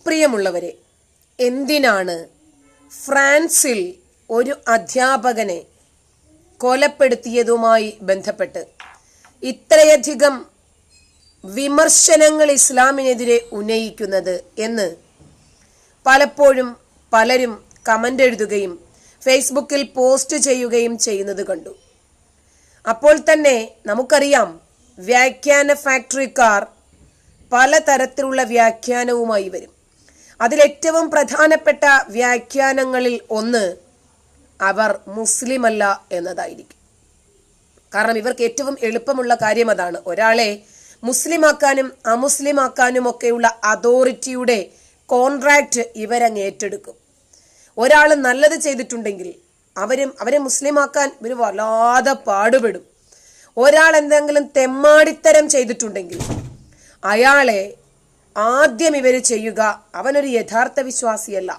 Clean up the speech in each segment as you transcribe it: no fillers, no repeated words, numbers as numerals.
പ്രിയമുള്ളവരെ, എന്തിനാണ് ഫ്രാൻസിൽ ഒരു അധ്യാപകനെ കൊലപ്പെടുത്തിയതുമായി ബന്ധപ്പെട്ട് ഇത്രയധികം വിമർശനങ്ങൾ ഇസ്ലാമിനെതിരെ ഉന്നയിക്കുന്നത് എന്ന് പലപ്പോഴും പലരും കമന്റ് എഴുതുകയും ഫേസ്ബുക്കിൽ പോസ്റ്റ് ചെയ്യുകയും ചെയ്യുന്നത് കണ്ടു. അപ്പോൾ തന്നെ നമുക്കറിയാം, വ്യാഖ്യാന ഫാക്ടറിക്കാർ പലതരത്തിലുള്ള വ്യാഖ്യാനവുമായി വരും. അതിലേറ്റവും പ്രധാനപ്പെട്ട വ്യാഖ്യാനങ്ങളിൽ ഒന്ന് അവർ മുസ്ലിം അല്ല എന്നതായിരിക്കും. കാരണം ഇവർക്ക് ഏറ്റവും എളുപ്പമുള്ള കാര്യം അതാണ്. ഒരാളെ മുസ്ലിമാക്കാനും അമുസ്ലിമാക്കാനും ഒക്കെയുള്ള അതോറിറ്റിയുടെ കോൺട്രാക്ട് ഇവരങ്ങ് ഏറ്റെടുക്കും. ഒരാൾ നല്ലത് ചെയ്തിട്ടുണ്ടെങ്കിൽ അവരെ മുസ്ലിമാക്കാൻ ഇവർ വല്ലാതെ പാടുപെടും. ഒരാൾ എന്തെങ്കിലും തെമ്മാടിത്തരം ചെയ്തിട്ടുണ്ടെങ്കിൽ അയാളെ ആദ്യം ഇവർ ചെയ്യുക, അവനൊരു യഥാർത്ഥ വിശ്വാസിയല്ല,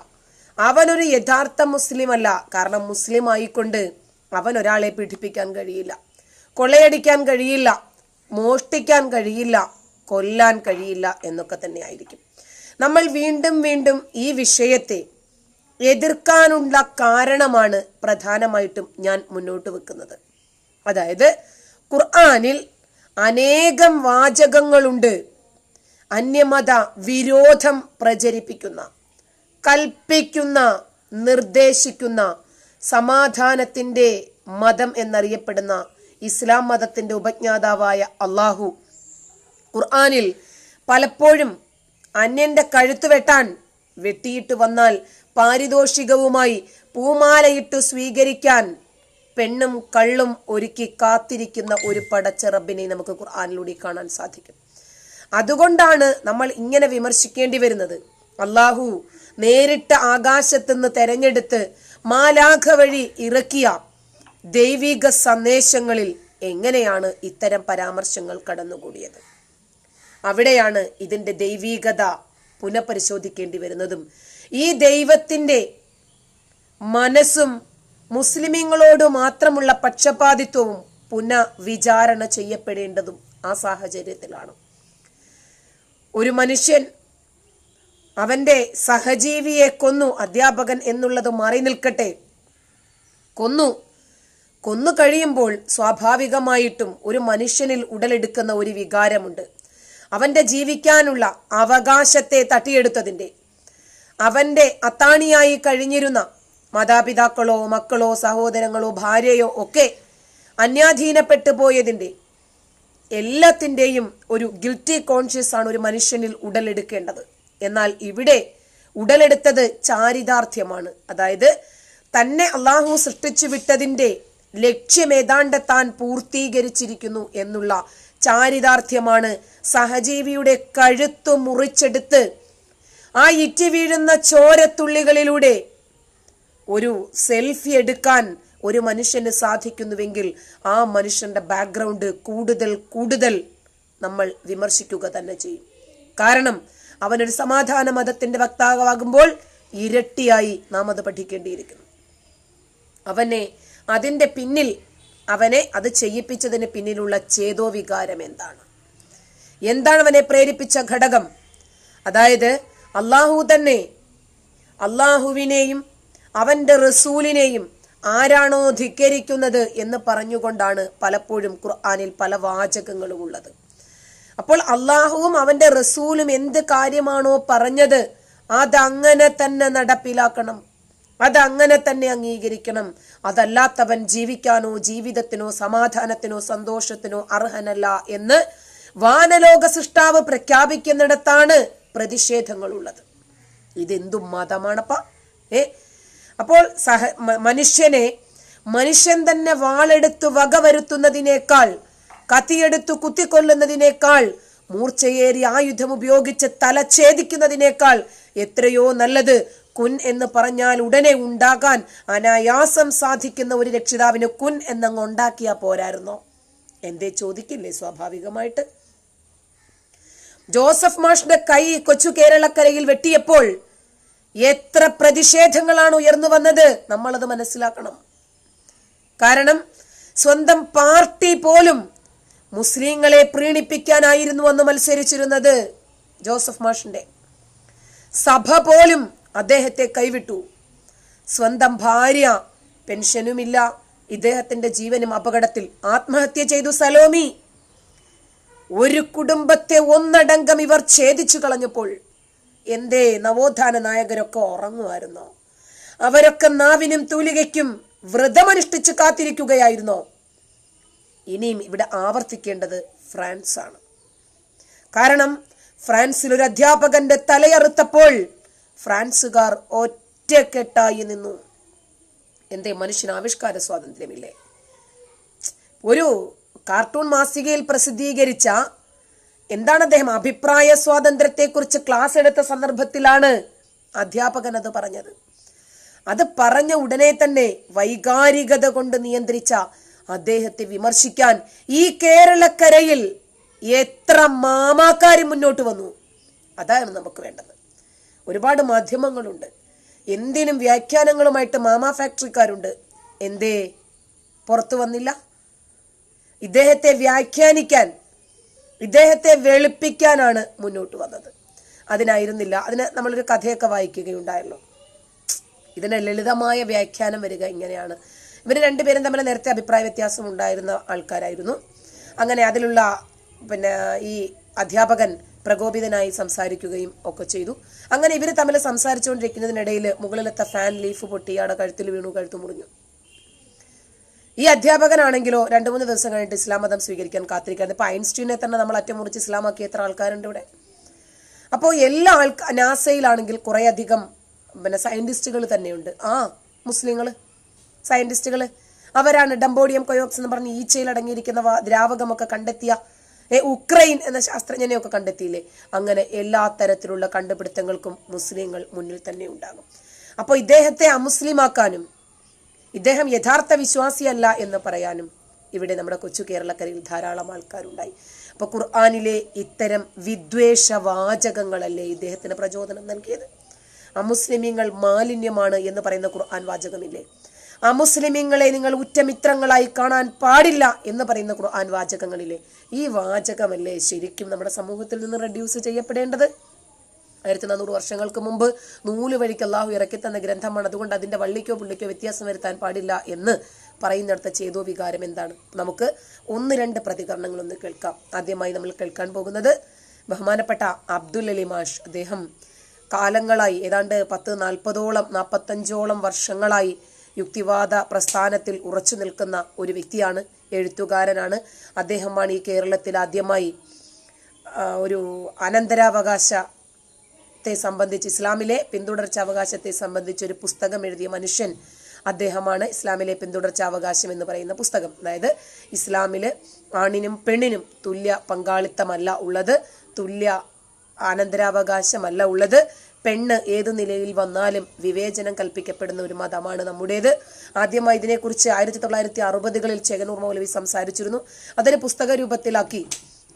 അവനൊരു യഥാർത്ഥ മുസ്ലിം അല്ല. കാരണം മുസ്ലിം ആയിക്കൊണ്ട് അവൻ ഒരാളെ പീഡിപ്പിക്കാൻ കഴിയില്ല, കൊള്ളയടിക്കാൻ കഴിയില്ല, മോഷ്ടിക്കാൻ കഴിയില്ല, കൊല്ലാൻ കഴിയില്ല എന്നൊക്കെ തന്നെ ആയിരിക്കും. നമ്മൾ വീണ്ടും വീണ്ടും ഈ വിഷയത്തെ എതിർക്കാനുള്ള കാരണമാണ് പ്രധാനമായിട്ടും ഞാൻ മുന്നോട്ട് വെക്കുന്നത്. അതായത് ഖുർആനിൽ അനേകം വാചകങ്ങളുണ്ട് അന്യമത വിരോധം പ്രചരിപ്പിക്കുന്ന, കൽപ്പിക്കുന്ന, നിർദ്ദേശിക്കുന്ന, സമാധാനത്തിന്റെ മതം എന്നറിയപ്പെടുന്ന ഇസ്ലാം മതത്തിന്റെ ഉപജ്ഞാതാവായ അള്ളാഹു ഖുർആനിൽ പലപ്പോഴും അന്യന്റെ കഴുത്ത് വെട്ടിയിട്ട് വന്നാൽ പാരിതോഷികവുമായി പൂമാലയിട്ട് സ്വീകരിക്കാൻ പെണ്ണും കള്ളും ഒരുക്കി കാത്തിരിക്കുന്ന ഒരു പടച്ച റബ്ബിനെ നമുക്ക് ഖുർആനിലൂടെ കാണാൻ സാധിക്കും. അതുകൊണ്ടാണ് നമ്മൾ ഇങ്ങനെ വിമർശിക്കേണ്ടി വരുന്നത്. അള്ളാഹു നേരിട്ട് ആകാശത്തുനിന്ന് തെരഞ്ഞെടുത്ത് മാലാഖ വഴി ഇറക്കിയ ദൈവിക സന്ദേശങ്ങളിൽ എങ്ങനെയാണ് ഇത്തരം പരാമർശങ്ങൾ കടന്നുകൂടിയത്? അവിടെയാണ് ഇതിന്റെ ദൈവികത പുനഃപരിശോധിക്കേണ്ടി വരുന്നതും ഈ ദൈവത്തിന്റെ മനസ്സും മുസ്ലിമീങ്ങളോട് മാത്രമുള്ള പക്ഷപാതിത്വവും പുനഃവിചാരണ ചെയ്യപ്പെടേണ്ടതും ആ സാഹചര്യത്തിലാണ്. ഒരു മനുഷ്യൻ അവന്റെ സഹജീവിയെ കൊന്നു, അധ്യാപകൻ എന്നുള്ളത് മാറി നിൽക്കട്ടെ, കൊന്നു കഴിയുമ്പോൾ സ്വാഭാവികമായിട്ടും ഒരു മനുഷ്യനിൽ ഉടലെടുക്കുന്ന ഒരു വികാരമുണ്ട്. അവന്റെ ജീവിക്കാനുള്ള അവകാശത്തെ തട്ടിയെടുത്തതിന്റെ, അവന്റെ അത്താണിയായി കഴിഞ്ഞിരുന്ന മാതാപിതാക്കളോ മക്കളോ സഹോദരങ്ങളോ ഭാര്യയോ ഒക്കെ അന്യാധീനപ്പെട്ടു പോയതിന്റെ എല്ലാത്തിൻ്റെയും ഒരു ഗിൽറ്റി കോൺഷ്യസ് ആണ് ഒരു മനുഷ്യനിൽ ഉടലെടുക്കേണ്ടത്. എന്നാൽ ഇവിടെ ഉടലെടുത്തത് ചാരിതാർത്ഥ്യമാണ്. അതായത് തന്നെ അള്ളാഹു സൃഷ്ടിച്ചു വിട്ടതിന്റെ ലക്ഷ്യം ഏതാണ്ട് താൻ പൂർത്തീകരിച്ചിരിക്കുന്നു എന്നുള്ള ചാരിതാർത്ഥ്യമാണ് സഹജീവിയുടെ കഴുത്തു മുറിച്ചെടുത്ത് ആ ഇറ്റി വീഴുന്ന ചോരത്തുള്ളികളിലൂടെ ഒരു സെൽഫി എടുക്കാൻ ഒരു മനുഷ്യന് സാധിക്കുന്നുവെങ്കിൽ ആ മനുഷ്യന്റെ ബാക്ക്ഗ്രൗണ്ട് കൂടുതൽ നമ്മൾ വിമർശിക്കുക തന്നെ ചെയ്യും. കാരണം അവനൊരു സമാധാന മതത്തിന്റെ വക്താവാകുമ്പോൾ ഇരട്ടിയായി നാം അത് പഠിക്കേണ്ടിയിരിക്കുന്നു. അവനെ അത് ചെയ്യിപ്പിച്ചതിന് പിന്നിലുള്ള ചേതോവികാരം എന്താണ് അവനെ പ്രേരിപ്പിച്ച ഘടകം? അതായത് അള്ളാഹു തന്നെ അള്ളാഹുവിനെയും അവന്റെ റസൂലിനെയും ആരാണോ ധിക്കരിക്കുന്നത് എന്ന് പറഞ്ഞുകൊണ്ടാണ് പലപ്പോഴും ഖുർആനിൽ പല വാചകങ്ങളും ഉള്ളത്. അപ്പോൾ അള്ളാഹുവും അവന്റെ റസൂലും എന്ത് കാര്യമാണോ പറഞ്ഞത് അതങ്ങനെ തന്നെ നടപ്പിലാക്കണം, അതങ്ങനെ തന്നെ അംഗീകരിക്കണം. അതല്ലാത്തവൻ ജീവിക്കാനോ ജീവിതത്തിനോ സമാധാനത്തിനോ സന്തോഷത്തിനോ അർഹനല്ല എന്ന് വാനലോക സൃഷ്ടാവ് പ്രഖ്യാപിക്കുന്നിടത്താണ് പ്രതിഷേധങ്ങളുള്ളത്. ഇതെന്തു മതമാണപ്പ? അപ്പോൾ മനുഷ്യൻ തന്നെ വാളെടുത്ത് വകവരുത്തുന്നതിനേക്കാൾ, കത്തിയെടുത്ത് കുത്തിക്കൊല്ലുന്നതിനേക്കാൾ, മൂർച്ചയേറിയ ആയുധം ഉപയോഗിച്ച് തലഛേദിക്കുന്നതിനേക്കാൾ എത്രയോ നല്ലത് കുൻ എന്ന് പറഞ്ഞാൽ ഉടനെ ഉണ്ടാകാൻ അനായാസം സാധിക്കുന്ന ഒരു രക്ഷിതാവിന് കുൻ എന്നങ്ങ് ഉണ്ടാക്കിയാ പോരായിരുന്നോ? എന്തേ ചോദിക്കില്ലേ സ്വാഭാവികമായിട്ട്? ജോസഫ് മാഷിന്റെ കൈ കൊച്ചു കേരളക്കരയിൽ വെട്ടിയപ്പോൾ എത്ര പ്രതിഷേധങ്ങളാണ് ഉയർന്നു വന്നത്? നമ്മളത് മനസ്സിലാക്കണം. കാരണം സ്വന്തം പാർട്ടി പോലും മുസ്ലിങ്ങളെ പ്രീണിപ്പിക്കാനായിരുന്നു അന്ന് മത്സരിച്ചിരുന്നത് ജോസഫ് മാഷിന്റെ. സഭ പോലും അദ്ദേഹത്തെ കൈവിട്ടു. സ്വന്തം ഭാര്യ പെൻഷനുമില്ല, ഇദ്ദേഹത്തിന്റെ ജീവനും അപകടത്തിൽ. ആത്മഹത്യ ചെയ്തു സലോമി. ഒരു കുടുംബത്തെ ഒന്നടങ്കം ഇവർ ഛേദിച്ചു കളഞ്ഞപ്പോൾ എന്തേ നവോത്ഥാന നായകരൊക്കെ ഉറങ്ങുമായിരുന്നോ? അവരൊക്കെ നാവിനും തൂലികയ്ക്കും വ്രതമനുഷ്ഠിച്ച് കാത്തിരിക്കുകയായിരുന്നോ? ഇനിയും ഇവിടെ ആവർത്തിക്കേണ്ടത് ഫ്രാൻസ് ആണ്. കാരണം ഫ്രാൻസിൽ ഒരു അധ്യാപകന്റെ തലയറുത്തപ്പോൾ ഫ്രാൻസുകാർ ഒറ്റക്കെട്ടായി നിന്നു. എന്തേ, മനുഷ്യന് ആവിഷ്കാര സ്വാതന്ത്ര്യമില്ലേ? ഒരു കാർട്ടൂൺ മാസികയിൽ പ്രസിദ്ധീകരിച്ച എന്താണ് അദ്ദേഹം അഭിപ്രായ സ്വാതന്ത്ര്യത്തെക്കുറിച്ച് ക്ലാസ് എടുത്ത സന്ദർഭത്തിലാണ് അധ്യാപകൻ അത് പറഞ്ഞത്. അത് പറഞ്ഞ ഉടനെ തന്നെ വൈകാരികത കൊണ്ട് നിയന്ത്രിച്ച അദ്ദേഹത്തെ വിമർശിക്കാൻ ഈ കേരളക്കരയിൽ എത്ര മാമാക്കാരും മുന്നോട്ട് വന്നു. അതാണ് നമുക്ക് വേണ്ടത്. ഒരുപാട് മാധ്യമങ്ങളുണ്ട്, എന്തിനും വ്യാഖ്യാനങ്ങളുമായിട്ട് മാമാ ഫാക്ടറിക്കാരുണ്ട്. എന്തേ പുറത്തു വന്നില്ല? ഇദ്ദേഹത്തെ വ്യാഖ്യാനിക്കാൻ, ഇദ്ദേഹത്തെ വെളുപ്പിക്കാനാണ് മുന്നോട്ട് വന്നത്. അതിനായിരുന്നില്ല. അതിന് നമ്മളൊരു കഥയൊക്കെ വായിക്കുകയുണ്ടായല്ലോ. ഇതിന് ലളിതമായ വ്യാഖ്യാനം വരിക ഇങ്ങനെയാണ്. ഇവർ രണ്ടുപേരും തമ്മിൽ നേരത്തെ അഭിപ്രായ വ്യത്യാസം ഉണ്ടായിരുന്ന ആൾക്കാരായിരുന്നു. അങ്ങനെ അതിലുള്ള ഈ അധ്യാപകൻ പ്രകോപിതനായി സംസാരിക്കുകയും ഒക്കെ ചെയ്തു. അങ്ങനെ ഇവർ തമ്മിൽ സംസാരിച്ചുകൊണ്ടിരിക്കുന്നതിനിടയിൽ മുകളിലത്തെ ഫാൻ ലീഫ് പൊട്ടി അവിടെ കഴുത്തിൽ വീണു, കഴുത്തു മുറിഞ്ഞു. ഈ അധ്യാപകനാണെങ്കിലോ 2-3 ദിവസം കഴിഞ്ഞിട്ട് ഇസ്ലാം മതം സ്വീകരിക്കാൻ കാത്തിരിക്കാൻ. ഇപ്പൊ ഐൻസ്റ്റീനെ തന്നെ നമ്മൾ അറ്റമുറിച്ച് ഇസ്ലാമാക്കി എത്ര ആൾക്കാരുണ്ട് ഇവിടെ. അപ്പോൾ എല്ലാ നാസയിലാണെങ്കിൽ കുറെ അധികം സയന്റിസ്റ്റുകൾ തന്നെയുണ്ട്. മുസ്ലിങ്ങൾ സയന്റിസ്റ്റുകൾ. അവരാണ് ഡംബോഡിയം കൊയോക്സ് എന്ന് പറഞ്ഞ് ഈച്ചയിൽ അടങ്ങിയിരിക്കുന്ന ദ്രാവകമൊക്കെ കണ്ടെത്തിയ ഉക്രൈൻ എന്ന ശാസ്ത്രജ്ഞനെയൊക്കെ കണ്ടെത്തിയില്ലേ? അങ്ങനെ എല്ലാ തരത്തിലുള്ള കണ്ടുപിടുത്തങ്ങൾക്കും മുസ്ലിങ്ങൾ മുന്നിൽ തന്നെ ഉണ്ടാകും. അപ്പോൾ ഇദ്ദേഹത്തെ അമുസ്ലിമാക്കാനും ഇദ്ദേഹം യഥാർത്ഥ വിശ്വാസിയല്ല എന്ന് പറയാനും ഇവിടെ നമ്മുടെ കൊച്ചു കേരളക്കരയിൽ ധാരാളം ആൾക്കാരുണ്ടായി. അപ്പൊ ഖുർആനിലെ ഇത്തരം വിദ്വേഷ വാചകങ്ങളല്ലേ ഇദ്ദേഹത്തിന് പ്രചോദനം നൽകിയത്? അമുസ്ലിമീങ്ങൾ മാലിന്യമാണ് എന്ന് പറയുന്ന ഖുർആൻ വാചകമില്ലേ? അമുസ്ലിമീങ്ങളെ നിങ്ങൾ ഉറ്റമിത്രങ്ങളായി കാണാൻ പാടില്ല എന്ന് പറയുന്ന ഖുർആൻ വാചകങ്ങളില്ലേ? ഈ വാചകമല്ലേ ശരിക്കും നമ്മുടെ സമൂഹത്തിൽ നിന്ന് റെഡ്യൂസ് ചെയ്യപ്പെടേണ്ടത്? 1400 വർഷങ്ങൾക്ക് മുമ്പ് നൂല് വഴിക്ക് അള്ളാഹു ഇറക്കി തന്ന ഗ്രന്ഥമാണ്. അതുകൊണ്ട് അതിന്റെ വള്ളിക്കോ പുള്ളിക്കോ വ്യത്യാസം വരുത്താൻ പാടില്ല എന്ന് പറയുന്നിടത്ത ചേതോ വികാരം എന്താണ്? നമുക്ക് 1-2 പ്രതികരണങ്ങളൊന്ന് കേൾക്കാം. ആദ്യമായി നമ്മൾ കേൾക്കാൻ പോകുന്നത് ബഹുമാനപ്പെട്ട അബ്ദുൽ അലി മാഷ്. അദ്ദേഹം കാലങ്ങളായി ഏതാണ്ട് 45 വർഷങ്ങളായി യുക്തിവാദ പ്രസ്ഥാനത്തിൽ ഉറച്ചു നിൽക്കുന്ന ഒരു വ്യക്തിയാണ്, എഴുത്തുകാരനാണ്. അദ്ദേഹമാണ് ഈ കേരളത്തിൽ ആദ്യമായി ഒരു അനന്തരാവകാശത്തെ സംബന്ധിച്ച്, ഇസ്ലാമിലെ പിന്തുടർച്ചാവകാശത്തെ സംബന്ധിച്ച് ഒരു പുസ്തകം എഴുതിയ മനുഷ്യൻ അദ്ദേഹമാണ്. ഇസ്ലാമിലെ പിന്തുടർച്ചാവകാശം എന്ന് പറയുന്ന പുസ്തകം. അതായത് ഇസ്ലാമില് ആണിനും പെണ്ണിനും തുല്യ പങ്കാളിത്തമല്ല ഉള്ളത്, തുല്യ അനന്തരാവകാശമല്ല ഉള്ളത്. പെണ്ണ് ഏതു നിലയിൽ വന്നാലും വിവേചനം കൽപ്പിക്കപ്പെടുന്ന ഒരു മതമാണ് നമ്മുടേത്. ആദ്യമായി ഇതിനെക്കുറിച്ച് 1960കളിൽ ചേകനൂർ മൗലവി സംസാരിച്ചിരുന്നു. അതിന് പുസ്തക രൂപത്തിലാക്കി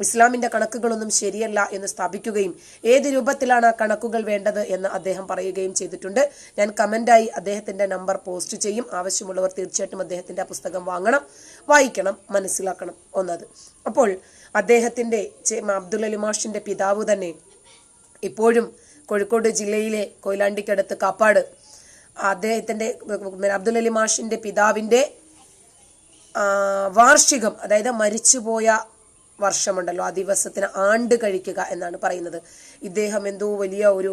ഇസ്ലാമിന്റെ കണക്കുകളൊന്നും ശരിയല്ല എന്ന് സ്ഥാപിക്കുകയും ഏത് രൂപത്തിലാണ് ആ കണക്കുകൾ വേണ്ടത് എന്ന് അദ്ദേഹം പറയുകയും ചെയ്തിട്ടുണ്ട്. ഞാൻ കമന്റായി അദ്ദേഹത്തിന്റെ നമ്പർ പോസ്റ്റ് ചെയ്യും. ആവശ്യമുള്ളവർ തീർച്ചയായിട്ടും അദ്ദേഹത്തിന്റെ ആ പുസ്തകം വാങ്ങണം, വായിക്കണം, മനസ്സിലാക്കണം. ഒന്നത്. അപ്പോൾ അദ്ദേഹത്തിന്റെ അബ്ദുൽ അലി മാഷിന്റെ പിതാവ് തന്നെ ഇപ്പോഴും കോഴിക്കോട് ജില്ലയിലെ കൊയിലാണ്ടിക്കടുത്ത് കാപ്പാട് അദ്ദേഹത്തിന്റെ അബ്ദുൽ അലി മാഷിന്റെ പിതാവിന്റെ വാർഷികം, അതായത് മരിച്ചുപോയ വർഷമുണ്ടല്ലോ, ആ ദിവസത്തിന് ആണ്ട് കഴിക്കുക എന്നാണ് പറയുന്നത്. ഇദ്ദേഹം എന്തോ വലിയ ഒരു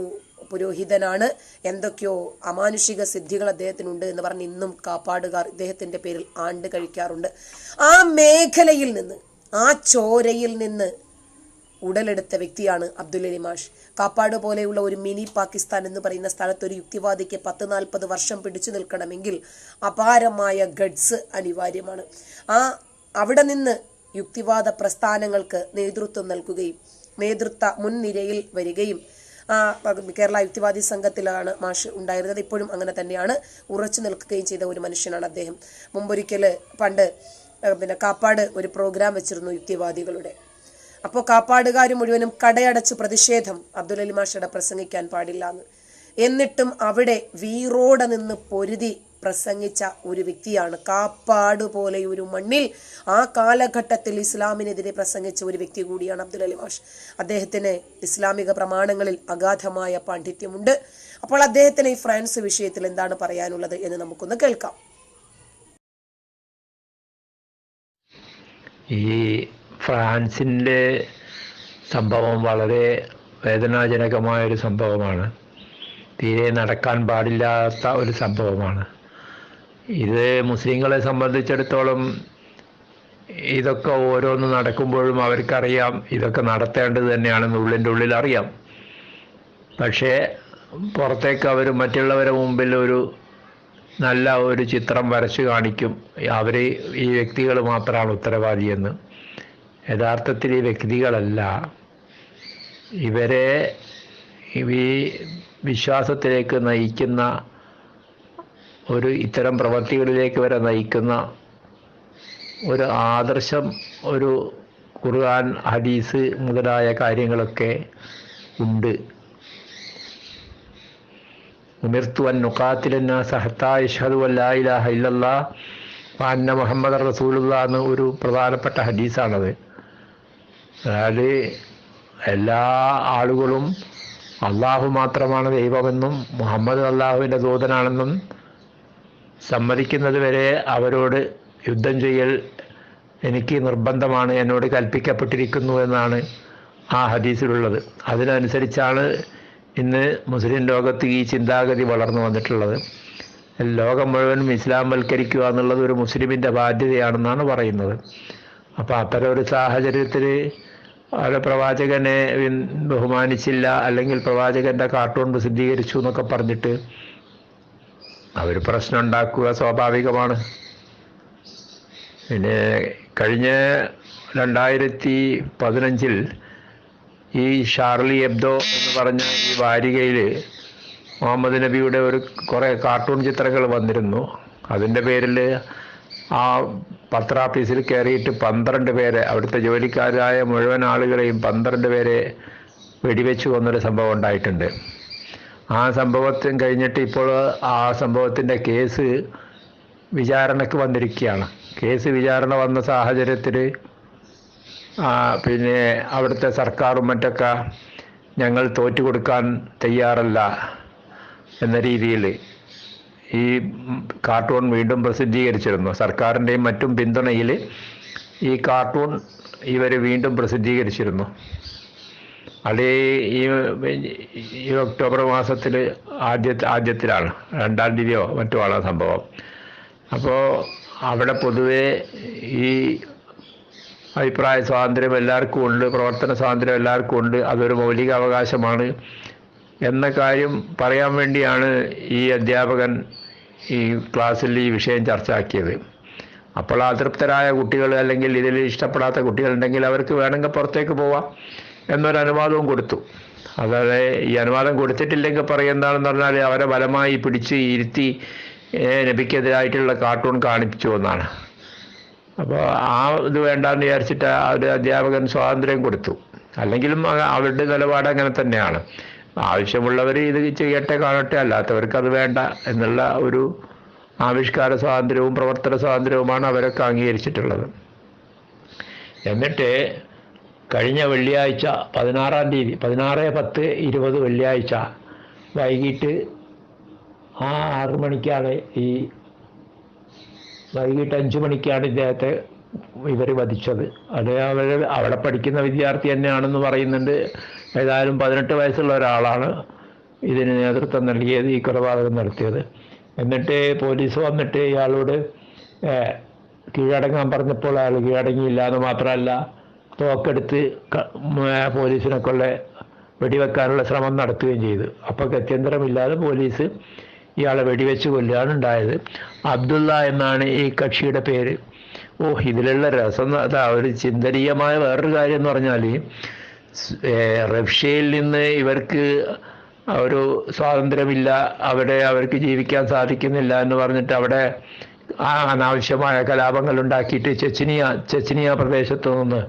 പുരോഹിതനാണ്, എന്തൊക്കെയോ അമാനുഷിക സിദ്ധികൾ അദ്ദേഹത്തിനുണ്ട് എന്ന് പറഞ്ഞ് ഇന്നും കാപ്പാടുകാർ ഇദ്ദേഹത്തിന്റെ പേരിൽ ആണ്ട് കഴിക്കാറുണ്ട്. ആ മേഖലയിൽ നിന്ന്, ആ ചോരയിൽ നിന്ന് ഉടലെടുത്ത വ്യക്തിയാണ് അബ്ദുൽ അലി മാഷ്. കാപ്പാട് പോലെയുള്ള ഒരു മിനി പാകിസ്ഥാൻ എന്ന് പറയുന്ന സ്ഥലത്ത് ഒരു യുക്തിവാദിക്ക് 10-40 വർഷം പിടിച്ചു നിൽക്കണമെങ്കിൽ അപാരമായ ഗഡ്സ് അനിവാര്യമാണ്. അവിടെ നിന്ന് യുക്തിവാദ പ്രസ്ഥാനങ്ങൾക്ക് നേതൃത്വം നൽകുകയും നേതൃത്വ മുൻനിരയിൽ വരികയും കേരള യുക്തിവാദി സംഘത്തിലാണ് മാഷ് ഉണ്ടായിരുന്നത്. ഇപ്പോഴും അങ്ങനെ തന്നെയാണ്, ഉറച്ചു നിൽക്കുകയും ചെയ്ത ഒരു മനുഷ്യനാണ് അദ്ദേഹം. പണ്ട് കാപ്പാട് ഒരു പ്രോഗ്രാം വെച്ചിരുന്നു യുക്തിവാദികളുടെ. അപ്പോൾ കാപ്പാടുകാർ മുഴുവനും കടയടച്ച് പ്രതിഷേധം, അബ്ദുൽ അലി മാഷയുടെ പ്രസംഗിക്കാൻ പാടില്ല എന്ന്. എന്നിട്ടും അവിടെ വീറോടെ നിന്ന് പൊരുതി പ്രസംഗിച്ച ഒരു വ്യക്തിയാണ്. കാപ്പാട് പോലെ ഒരു മണ്ണിൽ ആ കാലഘട്ടത്തിൽ ഇസ്ലാമിനെതിരെ പ്രസംഗിച്ച ഒരു വ്യക്തി കൂടിയാണ് അബ്ദുൽ അലി മാഷ്. അദ്ദേഹത്തിന് ഇസ്ലാമിക പ്രമാണങ്ങളിൽ അഗാധമായ പാണ്ഡിത്യമുണ്ട്. അപ്പോൾ അദ്ദേഹത്തിന് ഈ ഫ്രാൻസ് വിഷയത്തിൽ എന്താണ് പറയാനുള്ളത് എന്ന് നമുക്കൊന്ന് കേൾക്കാം. ഈ ഫ്രാൻസിൻ്റെ സംഭവം വളരെ വേദനാജനകമായൊരു സംഭവമാണ്. തീരെ നടക്കാൻ പാടില്ലാത്ത ഒരു സംഭവമാണ്. ഇത് മുസ്ലിങ്ങളെ സംബന്ധിച്ചിടത്തോളം ഇതൊക്കെ ഓരോന്ന് നടക്കുമ്പോഴും അവർക്കറിയാം ഇതൊക്കെ നടത്തേണ്ടത് തന്നെയാണെന്ന് ഉള്ളിൽ അറിയാം. പക്ഷേ പുറത്തേക്ക് അവർ മറ്റുള്ളവരുടെ മുമ്പിൽ ഒരു നല്ല ഒരു ചിത്രം വരച്ചു കാണിക്കും. അവർ ഈ വ്യക്തികൾ മാത്രമാണ് ഉത്തരവാദിയെന്ന്. യഥാർത്ഥത്തിൽ ഈ വ്യക്തികളല്ല, ഇവരെ ഈ വിശ്വാസത്തിലേക്ക് നയിക്കുന്ന ഒരു ഇത്തരം പ്രവൃത്തികളിലേക്ക് വരെ നയിക്കുന്ന ഒരു ആദർശം, ഒരു ഖുർആൻ, ഹദീസ് മുതലായ കാര്യങ്ങളൊക്കെ ഉണ്ട്. ഉമിർതു അൻ നുഖാത്തിലന്നാസ ഹത്താ യശ്ഹദു അൻ ലാ ഇലാഹ ഇല്ലല്ലാഹ് വ അന്ന മുഹമ്മദർ റസൂലുള്ളാഹ് എന്ന ഒരു പ്രധാനപ്പെട്ട ഹദീസാണത്. അതായത് എല്ലാ ആളുകളും അള്ളാഹു മാത്രമാണ് ദൈവമെന്നും മുഹമ്മദ് അള്ളാഹുവിൻ്റെ ദൂതനാണെന്നും സമ്മതിക്കുന്നത് വരെ അവരോട് യുദ്ധം ചെയ്യൽ എനിക്ക് നിർബന്ധമാണ്, എന്നോട് കൽപ്പിക്കപ്പെട്ടിരിക്കുന്നു എന്നാണ് ആ ഹദീസിലുള്ളത്. അതിനനുസരിച്ചാണ് ഇന്ന് മുസ്ലിം ലോകത്ത് ഈ ചിന്താഗതി വളർന്നു വന്നിട്ടുള്ളത്. ലോകം മുഴുവനും ഇസ്ലാംവൽക്കരിക്കുക എന്നുള്ളത് ഒരു മുസ്ലിമിൻ്റെ ബാധ്യതയാണെന്നാണ് പറയുന്നത്. അപ്പോൾ അത്തരം ഒരു സാഹചര്യത്തിൽ അവരെ പ്രവാചകനെ ബഹുമാനിച്ചില്ല, അല്ലെങ്കിൽ പ്രവാചകൻ്റെ കാർട്ടൂൺ പ്രസിദ്ധീകരിച്ചു എന്നൊക്കെ പറഞ്ഞിട്ട് അവർ പ്രശ്നം ഉണ്ടാക്കുക സ്വാഭാവികമാണ്. പിന്നെ കഴിഞ്ഞ 2015 ഈ ഷാർലി എബ്ദോ എന്ന് പറഞ്ഞ ഈ വാരികയിൽ മുഹമ്മദ് നബിയുടെ കുറേ കാർട്ടൂൺ ചിത്രങ്ങൾ വന്നിരുന്നു. അതിൻ്റെ പേരിൽ ആ പത്രാഫീസിൽ കയറിയിട്ട് 12 പേരെ, അവിടുത്തെ ജോലിക്കാരായ മുഴുവൻ ആളുകളെയും 12 പേരെ വെടിവെച്ച് കൊന്നൊരു സംഭവം ഉണ്ടായിട്ടുണ്ട്. ആ സംഭവത്തിന് കഴിഞ്ഞിട്ട് ഇപ്പോൾ ആ സംഭവത്തിൻ്റെ കേസ് വിചാരണയ്ക്ക് വന്നിരിക്കുകയാണ്. കേസ് വിചാരണ വന്ന സാഹചര്യത്തിൽ പിന്നെ അവിടുത്തെ സർക്കാരും മറ്റൊക്കെ ഞങ്ങൾ തോറ്റു കൊടുക്കാൻ തയ്യാറല്ല എന്ന രീതിയിൽ ഈ കാർട്ടൂൺ വീണ്ടും പ്രസിദ്ധീകരിച്ചിരുന്നു. സർക്കാരിൻ്റെയും മറ്റും പിന്തുണയിൽ ഈ കാർട്ടൂൺ ഇവർ വീണ്ടും പ്രസിദ്ധീകരിച്ചിരുന്നു. അത് ഈ ഒക്ടോബർ മാസത്തിൽ ആദ്യത്തിലാണ്, 2-ാം തീയതിയോ മറ്റോ ആണ് സംഭവം. അപ്പോൾ അവിടെ പൊതുവെ ഈ അഭിപ്രായ സ്വാതന്ത്ര്യം എല്ലാവർക്കും ഉണ്ട്, പ്രവർത്തന സ്വാതന്ത്ര്യം എല്ലാവർക്കും ഉണ്ട്, അതൊരു മൗലിക അവകാശമാണ് എന്ന കാര്യം പറയാൻ വേണ്ടിയാണ് ഈ അധ്യാപകൻ ഈ ക്ലാസ്സിൽ ഈ വിഷയം ചർച്ചയാക്കിയത്. അപ്പോൾ അതൃപ്തരായ കുട്ടികൾ, അല്ലെങ്കിൽ ഇതിൽ ഇഷ്ടപ്പെടാത്ത കുട്ടികളുണ്ടെങ്കിൽ അവർക്ക് വേണമെങ്കിൽ പുറത്തേക്ക് പോവാം എന്നൊരു അനുവാദവും കൊടുത്തു. അതായത് ഈ അനുവാദം കൊടുത്തിട്ടില്ലെങ്കിൽ പറയുന്നതാണെന്ന് പറഞ്ഞാൽ അവരെ ബലമായി പിടിച്ച് ഇരുത്തി നബിക്കെതിരായിട്ടുള്ള കാർട്ടൂൺ കാണിപ്പിച്ചു എന്നാണ്. അപ്പോൾ ആ ഇത് വേണ്ടാന്ന് വിചാരിച്ചിട്ട് ഒരു അധ്യാപകൻ സ്വാതന്ത്ര്യം കൊടുത്തു. അല്ലെങ്കിലും അവരുടെ നിലപാട് അങ്ങനെ തന്നെയാണ്. ആവശ്യമുള്ളവർ ഇത് ചെയ്യട്ടെ, കാണട്ടെ, അല്ലാത്തവർക്ക് അത് വേണ്ട എന്നുള്ള ഒരു ആവിഷ്കാര സ്വാതന്ത്ര്യവും പ്രവർത്തന സ്വാതന്ത്ര്യവുമാണ് അവരൊക്കെ അംഗീകരിച്ചിട്ടുള്ളത്. എന്നിട്ട് കഴിഞ്ഞ വെള്ളിയാഴ്ച 16-ാം തീയതി 16/10/20 വെള്ളിയാഴ്ച വൈകിട്ട് 6 മണിക്കാണ് വൈകിട്ട് 5 മണിക്കാണ് ഇദ്ദേഹത്തെ ഇവർ വധിച്ചത്. അത് അവിടെ പഠിക്കുന്ന വിദ്യാർത്ഥി തന്നെയാണെന്ന് പറയുന്നുണ്ട്. ഏതായാലും 18 വയസ്സുള്ള ഒരാളാണ് ഇതിന് നേതൃത്വം നൽകിയത്, ഈ കൊലപാതകം നടത്തിയത്. എന്നിട്ട് പോലീസ് വന്നിട്ട് ഇയാളോട് കീഴടങ്ങാൻ പറഞ്ഞപ്പോൾ അയാൾ കീഴടങ്ങിയില്ല എന്ന് മാത്രമല്ല, തോക്കെടുത്ത് പോലീസിനെ വെടിവെക്കാനുള്ള ശ്രമം നടത്തുകയും ചെയ്തു. അപ്പോൾ ഗത്യന്തരമില്ലാതെ പോലീസ് ഇയാളെ വെടിവെച്ച് കൊല്ലുകയാണ് ഉണ്ടായത്. അബ്ദുള്ള എന്നാണ് ഈ കക്ഷിയുടെ പേര്. ഇതിലുള്ള രസം, ഒരു ചിന്തനീയമായ വേറൊരു കാര്യം എന്ന് പറഞ്ഞാൽ, റഷ്യയിൽ നിന്ന് ഇവർക്ക് ഒരു സ്വാതന്ത്ര്യമില്ല, അവിടെ അവർക്ക് ജീവിക്കാൻ സാധിക്കുന്നില്ല എന്ന് പറഞ്ഞിട്ട് അവിടെ അനാവശ്യമായ കലാപങ്ങൾ ഉണ്ടാക്കിയിട്ട് ചെച്ചനിയ പ്രദേശത്തു നിന്ന്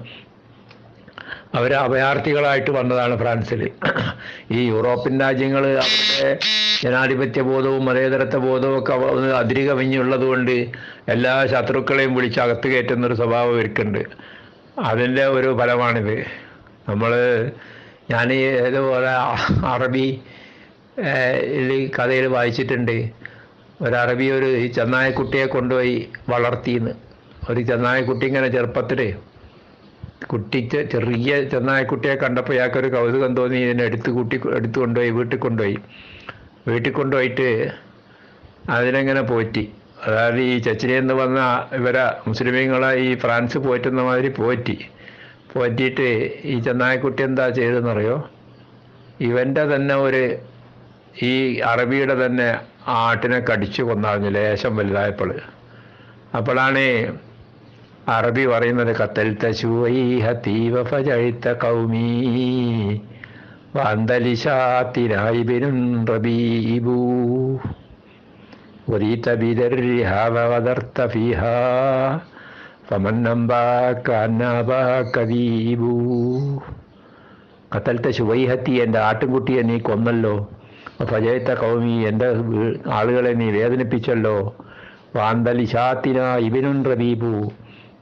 അവർ അഭയാർത്ഥികളായിട്ട് വന്നതാണ് ഫ്രാൻസിൽ. ഈ യൂറോപ്യൻ രാജ്യങ്ങൾ അവരുടെ ജനാധിപത്യ ബോധവും മതേതരത്വ ബോധവും ഒക്കെ അതിരുകവിഞ്ഞുള്ളത് കൊണ്ട് എല്ലാ ശത്രുക്കളെയും വിളിച്ച് അകത്ത് കയറ്റുന്നൊരു സ്വഭാവം ഇവർക്കുണ്ട്. അതിൻ്റെ ഒരു ഫലമാണിത്. ഞാൻ ഏതുപോലെ അറബി കഥയിൽ വായിച്ചിട്ടുണ്ട്. ഒരറബി ഒരു ചെന്നായക്കുട്ടിയെ കൊണ്ടുപോയി വളർത്തിയെന്ന്. ഒരു ചെന്നായക്കുട്ടി ഇങ്ങനെ ചെറുപ്പത്തിൽ ചെറിയ ചെന്നായക്കുട്ടിയെ കണ്ടപ്പോൾ ഇയാൾക്കൊരു കൗതുകം തോന്നി. ഇതിനെ എടുത്തു കൊണ്ടുപോയി വീട്ടിൽ കൊണ്ടുപോയിട്ട് അതിനെങ്ങനെ പോറ്റി. അതായത് ഈ ചെച്ചനിയെന്ന് വന്ന ഇവരെ മുസ്ലിമീങ്ങളെ ഈ ഫ്രാൻസ് പോറ്റുന്ന മാതിരി പോറ്റിയിട്ട് ഈ ചെന്നായക്കുട്ടി എന്താ ചെയ്തെന്നറിയോ? ഇവൻ്റെ തന്നെ ഈ അറബിയുടെ തന്നെ ആട്ടിനെ കടിച്ചു കൊന്നറിഞ്ഞു ലേശം വലുതായപ്പോൾ. അപ്പോഴാണ് അറബി പറയുന്നത്, ഖത്തൽത ശുവൈഹതി വഫജഅത ഖൗമി വഅന്തലിശാതിനായിബിൻ റബീബു വരീത ബിദർരിഹാ വഗദർത ഫീഹാ ഫമൻ നബാക അന്നബാക ദീബു. ഖത്തൽത ശുവൈഹതി, എൻ്റെ ആട്ടുംകുട്ടിയെ നീ കൊന്നല്ലോ. ഫജഅത ഖൗമി, എൻ്റെ ആളുകളെ നീ വേദനിപ്പിച്ചല്ലോ. വഅന്തലിശാതിനായിബിൻ റബീബു,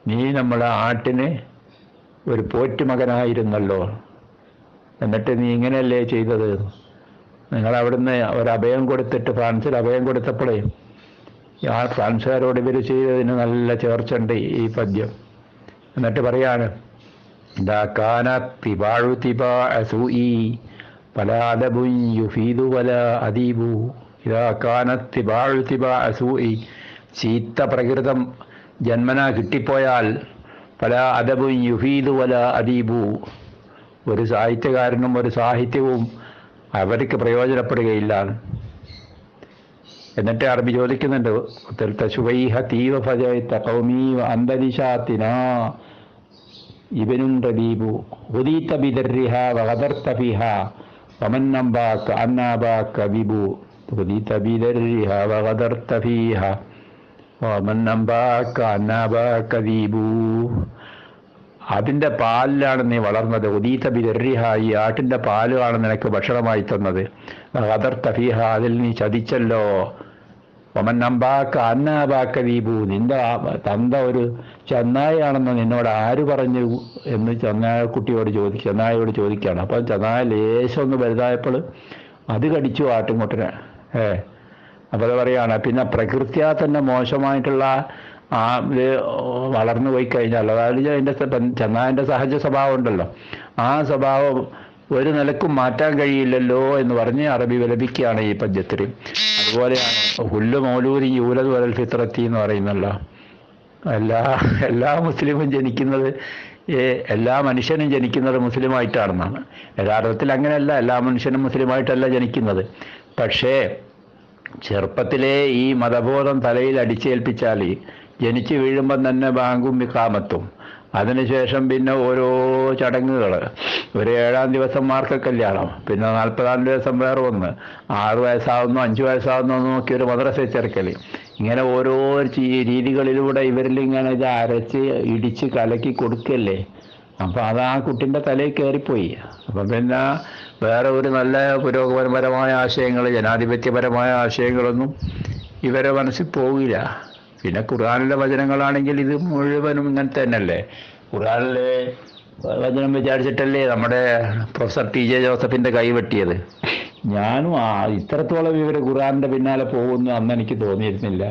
നീ നമ്മളെ ആട്ടിന് ഒരു പോറ്റുമകനായിരുന്നല്ലോ. എന്നിട്ട് നീ ഇങ്ങനെയല്ലേ ചെയ്തത്? നിങ്ങളവിടുന്ന് ഒരഭയം കൊടുത്തിട്ട് ഫ്രാൻസിൽ അഭയം കൊടുത്തപ്പോഴേ ആ ഫ്രാൻസുകാരോട് ഇവർ ചെയ്തതിന് നല്ല ചേർച്ചുണ്ട് ഈ പദ്യം. എന്നിട്ട് പറയാണ്, ചീത്ത പ്രകൃതം ജന്മനാ കിട്ടിപ്പോയാൽ പല അദബും യുഫീദു വല അദീബു, ഒരു സാഹിത്യകാരനും ഒരു സാഹിത്യവും അവർക്ക് പ്രയോജനപ്പെടുകയില്ല. എന്നിട്ട് അറബി ചോദിക്കുന്നുണ്ട്, ഇബ്നുൻ റബീബു ഉദീത ബിദർരിഹാ വഗദർത ഫീഹാ വമൻ നബാക അന്നബാക ബിബു ഉദീത ബിദർരിഹാ വഗദർത ഫീഹാ വമൻ നബാക അന്നബാക ബിബു. അതിൻ്റെ പാലിലാണ് നീ വളർന്നത്. ഉദീത ബിദർരിഹ, ഈ ആട്ടിൻ്റെ പാലാണ് നിനക്ക് ഭക്ഷണമായി തന്നത്. വഗദർത ഫീഹാ, അതിൽ നീ ചതിച്ചല്ലോ. വമൻ നബാക അന്നബാക ബിബു, നിന്റെ തന്ത ഒരു ചെന്നായാണെന്ന് നിന്നോട് ആര് പറഞ്ഞു എന്ന് ചെന്നായോട് ചോദിക്കുകയാണ്. അപ്പം ചെന്നായ ലേശം ഒന്ന് വലുതായപ്പോൾ അത് കടിച്ചു ആട്ടുംകുട്ടനെ. അപ്പോൾ അത് പറയാണ്, പിന്നെ പ്രകൃത്യാ തന്നെ മോശമായിട്ടുള്ള ഇത് വളർന്നു പോയി കഴിഞ്ഞാൽ, അതായത് അതിൻ്റെ ചെന്നായൻ്റെ സഹജ സ്വഭാവം ഉണ്ടല്ലോ, ആ സ്വഭാവം ഒരു നിലക്കും മാറ്റാൻ കഴിയില്ലല്ലോ എന്ന് പറഞ്ഞ് അറബി വിലപിക്കുകയാണ് ഈ പദ്യത്തിൽ. അതുപോലെയാണ് ഹുല്ലു മൗലൂദി യൂലദ് വലൽ ഫിത്രത്തി എന്ന് പറയുന്നല്ലോ. എല്ലാ മുസ്ലിമും ജനിക്കുന്നത്, എല്ലാ മനുഷ്യനും ജനിക്കുന്നത് മുസ്ലിമായിട്ടാണെന്നാണ്. യഥാർത്ഥത്തിൽ അങ്ങനെയല്ല, എല്ലാ മനുഷ്യനും മുസ്ലിമായിട്ടല്ല ജനിക്കുന്നത്. പക്ഷേ ചെറുപ്പത്തിലെ ഈ മതബോധം തലയിൽ അടിച്ചേൽപ്പിച്ചാൽ ജനിച്ച് വീഴുമ്പം തന്നെ ബാങ്കും ഇഖാമത്തും, അതിനുശേഷം പിന്നെ ഓരോ ചടങ്ങുകൾ, ഒരു 7-ാം ദിവസം മാർക്ക കല്യാണം, പിന്നെ 40-ാം ദിവസം വേറെ ഒന്ന്, 6 വയസ്സാവുന്നു 5 വയസ്സാവുന്നു നോക്കി ഒരു മദ്രസ ചേർക്കൽ, ഇങ്ങനെ ഓരോ രീതികളിലൂടെ ഇവരിലിങ്ങനെ ഇത് അരച്ച് ഇടിച്ച് കലക്കി കൊടുക്കല്ലേ. അപ്പം അത് ആ കുട്ടിൻ്റെ തലയിൽ കയറിപ്പോയി. അപ്പം പിന്നെ വേറെ ഒരു നല്ല പുരോഗമനപരമായ ആശയങ്ങൾ, ജനാധിപത്യപരമായ ആശയങ്ങളൊന്നും ഇവരെ മനസ്സിൽ പോകില്ല. പിന്നെ ഖുർആനിലെ വചനങ്ങളാണെങ്കിൽ ഇത് മുഴുവനും ഇങ്ങനെ തന്നെയല്ലേ. ഖുർആനിലെ വചനം വിചാരിച്ചിട്ടല്ലേ നമ്മുടെ പ്രൊഫസർ TJ ജോസഫിൻ്റെ കൈ വെട്ടിയത്. ഞാനും ഇത്രത്തോളം ഇവർ ഖുർആനിൻ്റെ പിന്നാലെ പോകുന്നു അന്ന് എനിക്ക് തോന്നിയിരുന്നില്ല.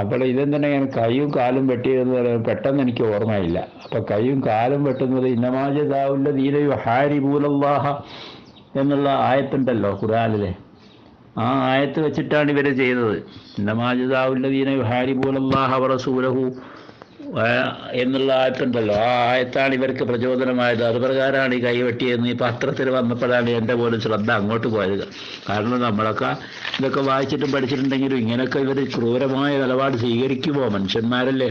അപ്പോൾ ഇതെന്താണ് ഞാൻ കൈയും കാലും വെട്ടിയതെന്ന് പറയുന്നത് പെട്ടെന്ന് എനിക്ക് ഓർമ്മയില്ല. അപ്പോൾ കൈയും കാലും വെട്ടുന്നത് ഇന്നമാജദാവുല്ല ദീനയു ഹാരിബൂലല്ലാഹ എന്നുള്ള ആയത്തുണ്ടല്ലോ ഖുർആനിലെ, ആ ആയത്ത് വെച്ചിട്ടാണ് ഇവർ ചെയ്തത്. ഇന്നമാജദാവുല്ല ദീനയു ഹാരിബൂലല്ലാഹ വറസൂലഹു എന്നുള്ള ആയത്തുണ്ടല്ലോ, ആ ആയത്താണ് ഇവർക്ക് പ്രചോദനമായത്. അത് പ്രകാരമാണ് ഈ കൈവെട്ടിയെന്ന് ഈ പത്രത്തിൽ വന്നപ്പോഴാണ് എൻ്റെ പോലും ശ്രദ്ധ അങ്ങോട്ട് പോയത്. കാരണം നമ്മളൊക്കെ ഇതൊക്കെ വായിച്ചിട്ടും പഠിച്ചിട്ടുണ്ടെങ്കിലും ഇങ്ങനെയൊക്കെ ഇവർ ക്രൂരമായ നിലപാട് സ്വീകരിക്കുമോ? മനുഷ്യന്മാരല്ലേ,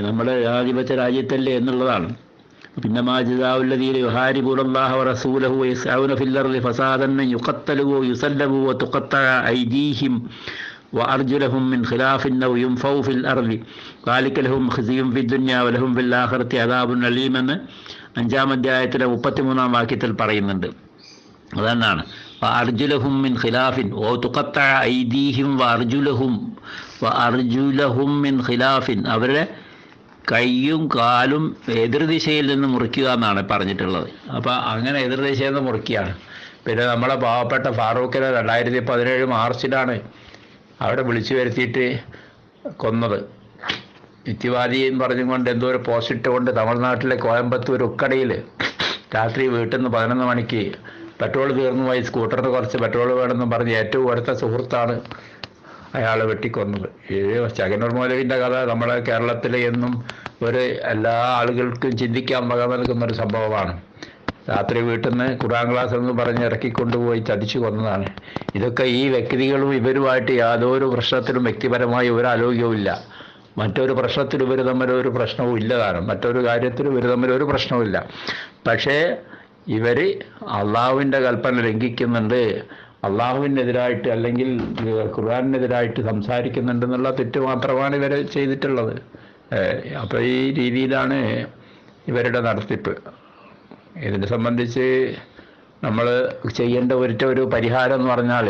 നമ്മുടെ ജനാധിപത്യ രാജ്യത്തല്ലേ എന്നുള്ളതാണ്. പിന്നെ മാജിദാവുല്ലദീന യുഹാരിബൂനല്ലാഹ വറസൂലഹു വയസ്അഊന ഫിൽ അർളി ഫസാദൻ യുഖത്തലു വയുസല്ലബു വതുഖത്തഅ ഐദീഹിം وأرجلهم من خلاف أو ينفوا في الأرض ذلك لهم خزي في الدنيا ولهم في الآخرة عذاب أليم എന്ന് 5-ാം അധ്യായത്തിലെ 33-ാം വാക്യത്തിൽ പറയുന്നുണ്ട്. അതെന്നാണ് അർജുലഹും മിൻ ഖിലാഫിൻ ഓ തുഖത്ത ഐദീഹിം അർജുലഹും മിൻ ഖിലാഫിൻ, അവരുടെ കൈയും കാലും എതിർദിശയിൽ നിന്ന് മുറിക്കുക എന്നാണ് പറഞ്ഞിട്ടുള്ളത്. അപ്പോൾ അങ്ങനെ എതിർദിശയിൽ നിന്ന് മുറിക്കുകയാണ്. പിന്നെ നമ്മളെ പാവപ്പെട്ട ഫാറൂഖിനെ 2017 മാർച്ചിലാണ് അവിടെ വിളിച്ചു വരുത്തിയിട്ട് കൊന്നത്. യുക്തിവാദി എന്ന് പറഞ്ഞുകൊണ്ട് എന്തോ ഒരു പോസ്റ്റ് ഇട്ടുകൊണ്ട് തമിഴ്നാട്ടിലെ കോയമ്പത്തൂർ ഉക്കടയിൽ രാത്രി വീട്ടിൽ നിന്ന് 11 മണിക്ക് പെട്രോൾ തീർന്നു പോയി, സ്കൂട്ടറിന് കുറച്ച് പെട്രോൾ വേണമെന്ന് പറഞ്ഞ് ഏറ്റവും അടുത്ത സുഹൃത്താണ് അയാൾ വെട്ടിക്കൊന്നത്. ഈ ചകനൂർ മൗലവിൻ്റെ കഥ നമ്മളെ കേരളത്തിലെ എന്നും എല്ലാ ആളുകൾക്കും ചിന്തിക്കാൻ വക നൽകുന്നൊരു സംഭവമാണ്. രാത്രി വീട്ടിൽ നിന്ന് ഖുർആൻ ക്ലാസ് എന്ന് പറഞ്ഞ് ഇറക്കിക്കൊണ്ടുപോയി ചതിച്ചു കൊന്നതാണ്. ഇതൊക്കെ ഈ വ്യക്തികളും ഇവരുമായിട്ട് യാതൊരു പ്രശ്നത്തിലും വ്യക്തിപരമായി ഒരു ആലോക്യവുമില്ല. മറ്റൊരു പ്രശ്നത്തിൽ ഇവർ തമ്മിൽ ഒരു പ്രശ്നവും ഇല്ലതാണ്. മറ്റൊരു കാര്യത്തിൽ ഇവർ തമ്മിൽ ഒരു പ്രശ്നവുമില്ല. പക്ഷേ ഇവർ അള്ളാഹുവിൻ്റെ കൽപ്പന ലംഘിക്കുന്നുണ്ട്, അള്ളാഹുവിനെതിരായിട്ട് അല്ലെങ്കിൽ ഖുർആനെതിരായിട്ട് സംസാരിക്കുന്നുണ്ടെന്നുള്ള തെറ്റ് മാത്രമാണ് ഇവർ ചെയ്തിട്ടുള്ളത്. അപ്പോൾ ഈ രീതിയിലാണ് ഇവരുടെ നടത്തിപ്പ്. ഇതിനെ സംബന്ധിച്ച് നമ്മൾ ചെയ്യേണ്ട ഒരു പരിഹാരം എന്ന് പറഞ്ഞാൽ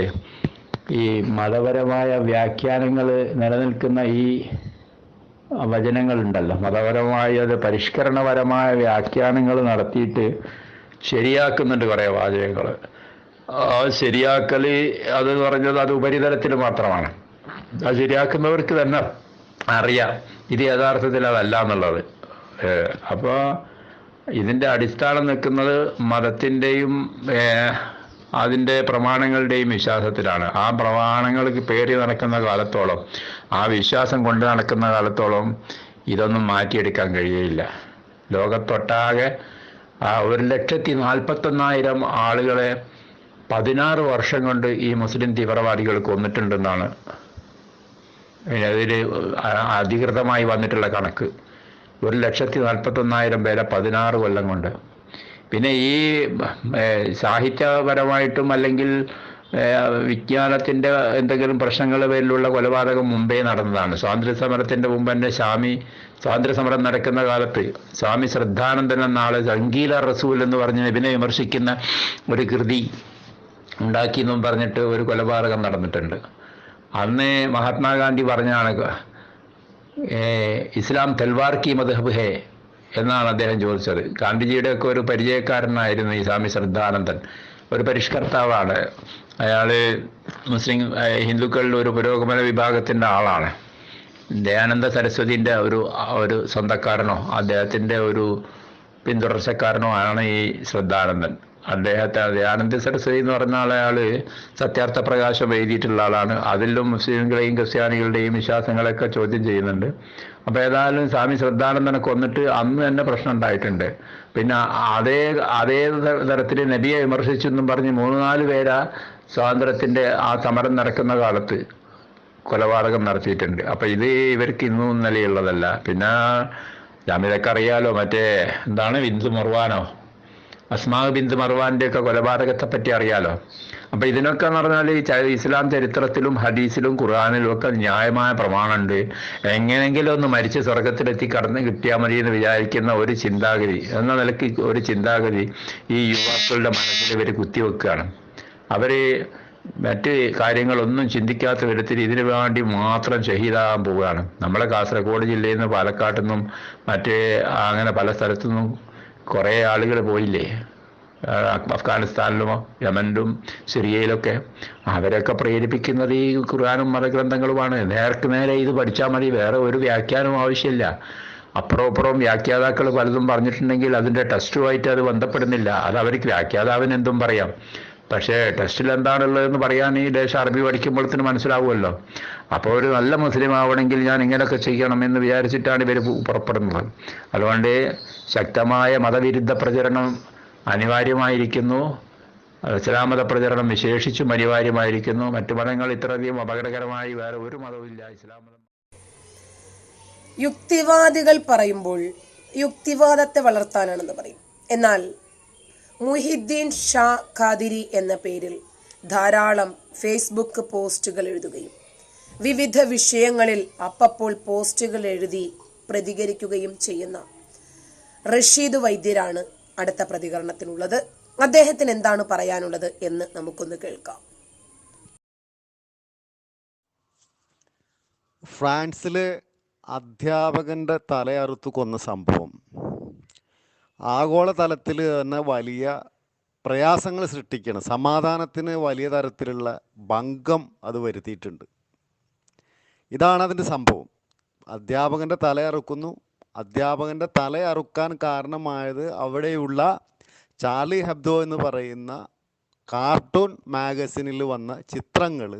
ഈ മതപരമായ വ്യാഖ്യാനങ്ങൾ നിലനിൽക്കുന്ന ഈ വചനങ്ങളുണ്ടല്ലോ, മതപരമായ പരിഷ്കരണപരമായ വ്യാഖ്യാനങ്ങൾ നടത്തിയിട്ട് ശരിയാക്കുന്നുണ്ട് കുറേ വാചകങ്ങൾ. ആ ശരിയാക്കൽ അത് പറഞ്ഞത് അത് ഉപരിതലത്തിൽ മാത്രമാണ്. അത് ശരിയാക്കുന്നവർക്ക് തന്നെ അറിയാം ഇത് യഥാർത്ഥത്തിൽ അതല്ല എന്നുള്ളത്. അപ്പോൾ ഇതിൻ്റെ അടിസ്ഥാനം നിൽക്കുന്നത് മതത്തിൻ്റെയും അതിൻ്റെ പ്രമാണങ്ങളുടെയും വിശ്വാസത്തിലാണ്. ആ പ്രമാണങ്ങൾക്ക് പേറി നടക്കുന്ന കാലത്തോളം, ആ വിശ്വാസം കൊണ്ട് നടക്കുന്ന കാലത്തോളം ഇതൊന്നും മാറ്റിയെടുക്കാൻ കഴിയുകയില്ല. ലോകത്തൊട്ടാകെ 1,41,000 ആളുകളെ 16 വർഷം കൊണ്ട് ഈ മുസ്ലിം തീവ്രവാദികൾ കൊന്നിട്ടുണ്ടെന്നാണ് അതിൽ അധികൃതമായി വന്നിട്ടുള്ള കണക്ക്. 1,41,000 പേരെ 16 കൊല്ലം കൊണ്ട്. പിന്നെ ഈ സാഹിത്യപരമായിട്ടും അല്ലെങ്കിൽ വിജ്ഞാനത്തിൻ്റെ എന്തെങ്കിലും പ്രശ്നങ്ങളുടെ പേരിലുള്ള കൊലപാതകം മുമ്പേ നടന്നതാണ്. സ്വാതന്ത്ര്യസമരത്തിൻ്റെ മുമ്പ് തന്നെ സ്വാതന്ത്ര്യസമരം നടക്കുന്ന കാലത്ത് സ്വാമി ശ്രദ്ധാനന്ദൻ എന്ന ആള് സംഗീല റസൂൽ എന്ന് പറഞ്ഞ് നബിനെ വിമർശിക്കുന്ന ഒരു കൃതി ഉണ്ടാക്കിയെന്നും പറഞ്ഞിട്ട് ഒരു കൊലപാതകം നടന്നിട്ടുണ്ട്. അന്ന് മഹാത്മാഗാന്ധി പറഞ്ഞാണ് ഇസ്ലാം തൽവാർ കി മദ്ഹബ് ഹേ എന്നാണ് അദ്ദേഹം ചോദിച്ചത്. ഗാന്ധിജിയുടെ ഒക്കെ ഒരു പരിചയക്കാരനായിരുന്നു ഈ സ്വാമി ശ്രദ്ധാനന്ദൻ. ഒരു പരിഷ്കർത്താവാണ് അയാൾ. മുസ്ലിം ഹിന്ദുക്കളിൽ ഒരു പുരോഗമന വിഭാഗത്തിൻ്റെ ആളാണ്. ദയാനന്ദ സരസ്വതിൻ്റെ ഒരു സ്വന്തക്കാരനോ അദ്ദേഹത്തിൻ്റെ ഒരു പിന്തുടർച്ചക്കാരനോ ആണ് ഈ ശ്രദ്ധാനന്ദൻ. ദയാനന്ദ സരസ്വതി എന്ന് പറഞ്ഞ അയാൾ സത്യാർത്ഥ പ്രകാശം എഴുതിയിട്ടുള്ള ആളാണ്. അതിലും മുസ്ലിങ്ങളെയും ക്രിസ്ത്യാനികളുടെയും വിശ്വാസങ്ങളൊക്കെ ചോദ്യം ചെയ്യുന്നുണ്ട്. അപ്പോൾ ഏതായാലും സ്വാമി ശ്രദ്ധാനന്ദനെ കൊന്നിട്ട് അന്ന് തന്നെ പ്രശ്നം ഉണ്ടായിട്ടുണ്ട്. പിന്നെ അതേ തരത്തിൽ നബിയെ വിമർശിച്ചെന്നും പറഞ്ഞ് 3-4 പേരാ സ്വാതന്ത്ര്യത്തിൻ്റെ ആ സമരം നടക്കുന്ന കാലത്ത് കൊലപാതകം നടത്തിയിട്ടുണ്ട്. അപ്പം ഇത് ഇവർക്ക് ഇന്നും നിലയുള്ളതല്ല. പിന്നെ ജാമ്യതൊക്കെ അറിയാലോ, മറ്റേ എന്താണ് ബിന്ദു മർവാനോ, അസ്മാ ബിന്ദു മർവാൻ്റെ ഒക്കെ കൊലപാതകത്തെ പറ്റി അറിയാലോ. അപ്പം ഇതിനൊക്കെ എന്ന് പറഞ്ഞാൽ ഈ ഇസ്ലാം ചരിത്രത്തിലും ഹദീസിലും ഖുർആനിലും ഒക്കെ ന്യായമായ പ്രമാണമുണ്ട്. എങ്ങനെയെങ്കിലും ഒന്ന് മരിച്ച് സ്വർഗത്തിലെത്തി കടന്ന് കിട്ടിയാൽ മതി എന്ന് വിചാരിക്കുന്ന ഒരു ചിന്താഗതി എന്ന നിലയ്ക്ക് ഒരു ചിന്താഗതി ഈ യുവാക്കളുടെ മനസ്സിൽ ഇവർ കുത്തിവെക്കുകയാണ്. അവർ മറ്റ് കാര്യങ്ങളൊന്നും ചിന്തിക്കാത്ത വിധത്തിൽ ഇതിനു വേണ്ടി മാത്രം ഷഹീദാകാൻ പോവുകയാണ്. നമ്മളെ കാസർഗോഡ് ജില്ലയിൽ നിന്ന് പാലക്കാട്ടു നിന്നും മറ്റേ അങ്ങനെ പല സ്ഥലത്തു നിന്നും കുറേ ആളുകൾ പോയില്ലേ, അഫ്ഗാനിസ്ഥാനിലും യമനിലും സിറിയയിലൊക്കെ. അവരൊക്കെ പ്രേരിപ്പിക്കുന്നത് ഈ ഖുർആനും മതഗ്രന്ഥങ്ങളുമാണ്. നേർക്ക് നേരെ ഇത് പഠിച്ചാൽ മതി, വേറെ ഒരു വ്യാഖ്യാനവും ആവശ്യമില്ല. അപ്പുറം വ്യാഖ്യാതാക്കൾ പലതും പറഞ്ഞിട്ടുണ്ടെങ്കിൽ അതിൻ്റെ ടെസ്റ്റുമായിട്ട് അത് ബന്ധപ്പെടുന്നില്ല. അത് അവർക്ക് വ്യാഖ്യാതാവിന് എന്തും പറയാം. പക്ഷേ ടെസ്റ്റിൽ എന്താണുള്ളതെന്ന് പറയാൻ ഈ ദേശം അറബി പഠിക്കുമ്പോഴത്തേന് മനസ്സിലാവുമല്ലോ. അപ്പോൾ ഒരു നല്ല മുസ്ലിം ആവണമെങ്കിൽ ഞാൻ ഇങ്ങനെയൊക്കെ ചെയ്യണം എന്ന് വിചാരിച്ചിട്ടാണ് ഇവർ പുറപ്പെടുന്നത്. അതുകൊണ്ട് ശക്തമായ മതവിരുദ്ധ പ്രചരണം അനിവാര്യമായിരിക്കുന്നു. ഇസ്ലാം മത പ്രചരണം വിശേഷിച്ചും അനിവാര്യമായിരിക്കുന്നു. മറ്റു മതങ്ങൾ ഇത്രയധികം അപകടകരമായി വേറെ ഒരു മതവുമില്ല. ഇസ്ലാം മതം. യുക്തിവാദികൾ പറയുമ്പോൾ യുക്തിവാദത്തെ വളർത്താനാണെന്ന് പറയും. എന്നാൽ മുഹിദ്ദീൻ ഷാ ഖാദിരി എന്ന പേരിൽ ധാരാളം ഫേസ്ബുക്ക് പോസ്റ്റുകൾ എഴുതുകയും വിവിധ വിഷയങ്ങളിൽ അപ്പപ്പോൾ പോസ്റ്റുകൾ എഴുതി പ്രതികരിക്കുകയും ചെയ്യുന്ന റഷീദ് വൈദ്യരാണ് അടുത്ത പ്രതികരണത്തിനുള്ളത്. അദ്ദേഹത്തിന് എന്താണ് പറയാനുള്ളത് എന്ന് നമുക്കൊന്ന് കേൾക്കാം. ഫ്രാൻസിലെ അധ്യാപകൻ്റെ തലയറുത്തു കൊന്ന സംഭവം ആഗോളതലത്തിൽ തന്നെ വലിയ പ്രയാസങ്ങൾ സൃഷ്ടിക്കുകയാണ്. സമാധാനത്തിന് വലിയ തരത്തിലുള്ള ഭംഗം അത് വരുത്തിയിട്ടുണ്ട്. ഇതാണ് അതിൻ്റെ സംഭവം. അധ്യാപകൻ്റെ തലയറുക്കുന്നു. അധ്യാപകൻ്റെ തലയറുക്കാൻ കാരണമായത് അവിടെയുള്ള ചാർലി ഹെബ്ദോ എന്ന് പറയുന്ന കാർട്ടൂൺ മാഗസിനിൽ വന്ന ചിത്രങ്ങൾ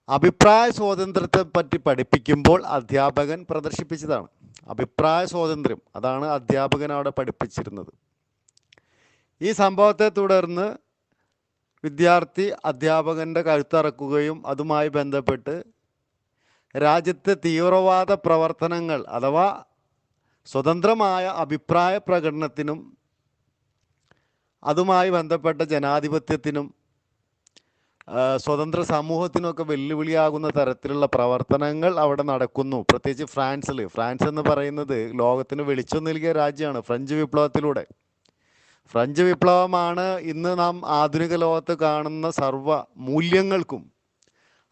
അഭിപ്രായ സ്വാതന്ത്ര്യത്തെ പറ്റി പഠിപ്പിക്കുമ്പോൾ അധ്യാപകൻ പ്രദർശിപ്പിച്ചതാണ്. അഭിപ്രായ സ്വാതന്ത്ര്യം, അതാണ് അധ്യാപകൻ അവിടെ പഠിപ്പിച്ചിരുന്നത്. ഈ സംഭവത്തെ തുടർന്ന് വിദ്യാർത്ഥി അധ്യാപകൻ്റെ കഴുത്തറക്കുകയും അതുമായി ബന്ധപ്പെട്ട് രാജ്യത്തെ തീവ്രവാദ പ്രവർത്തനങ്ങൾ അഥവാ സ്വതന്ത്രമായ അഭിപ്രായ പ്രകടനത്തിനും അതുമായി ബന്ധപ്പെട്ട ജനാധിപത്യത്തിനും സ്വതന്ത്ര സമൂഹത്തിനൊക്കെ വെല്ലുവിളിയാകുന്ന തരത്തിലുള്ള പ്രവർത്തനങ്ങൾ അവിടെ നടക്കുന്നു. പ്രത്യേകിച്ച് ഫ്രാൻസ് എന്ന് പറയുന്നത് ലോകത്തിന് വെളിച്ചം നൽകിയ രാജ്യമാണ്. ഫ്രഞ്ച് വിപ്ലവത്തിലൂടെ. ഫ്രഞ്ച് വിപ്ലവമാണ് ഇന്ന് നാം ആധുനിക ലോകത്ത് കാണുന്ന സർവ്വ മൂല്യങ്ങൾക്കും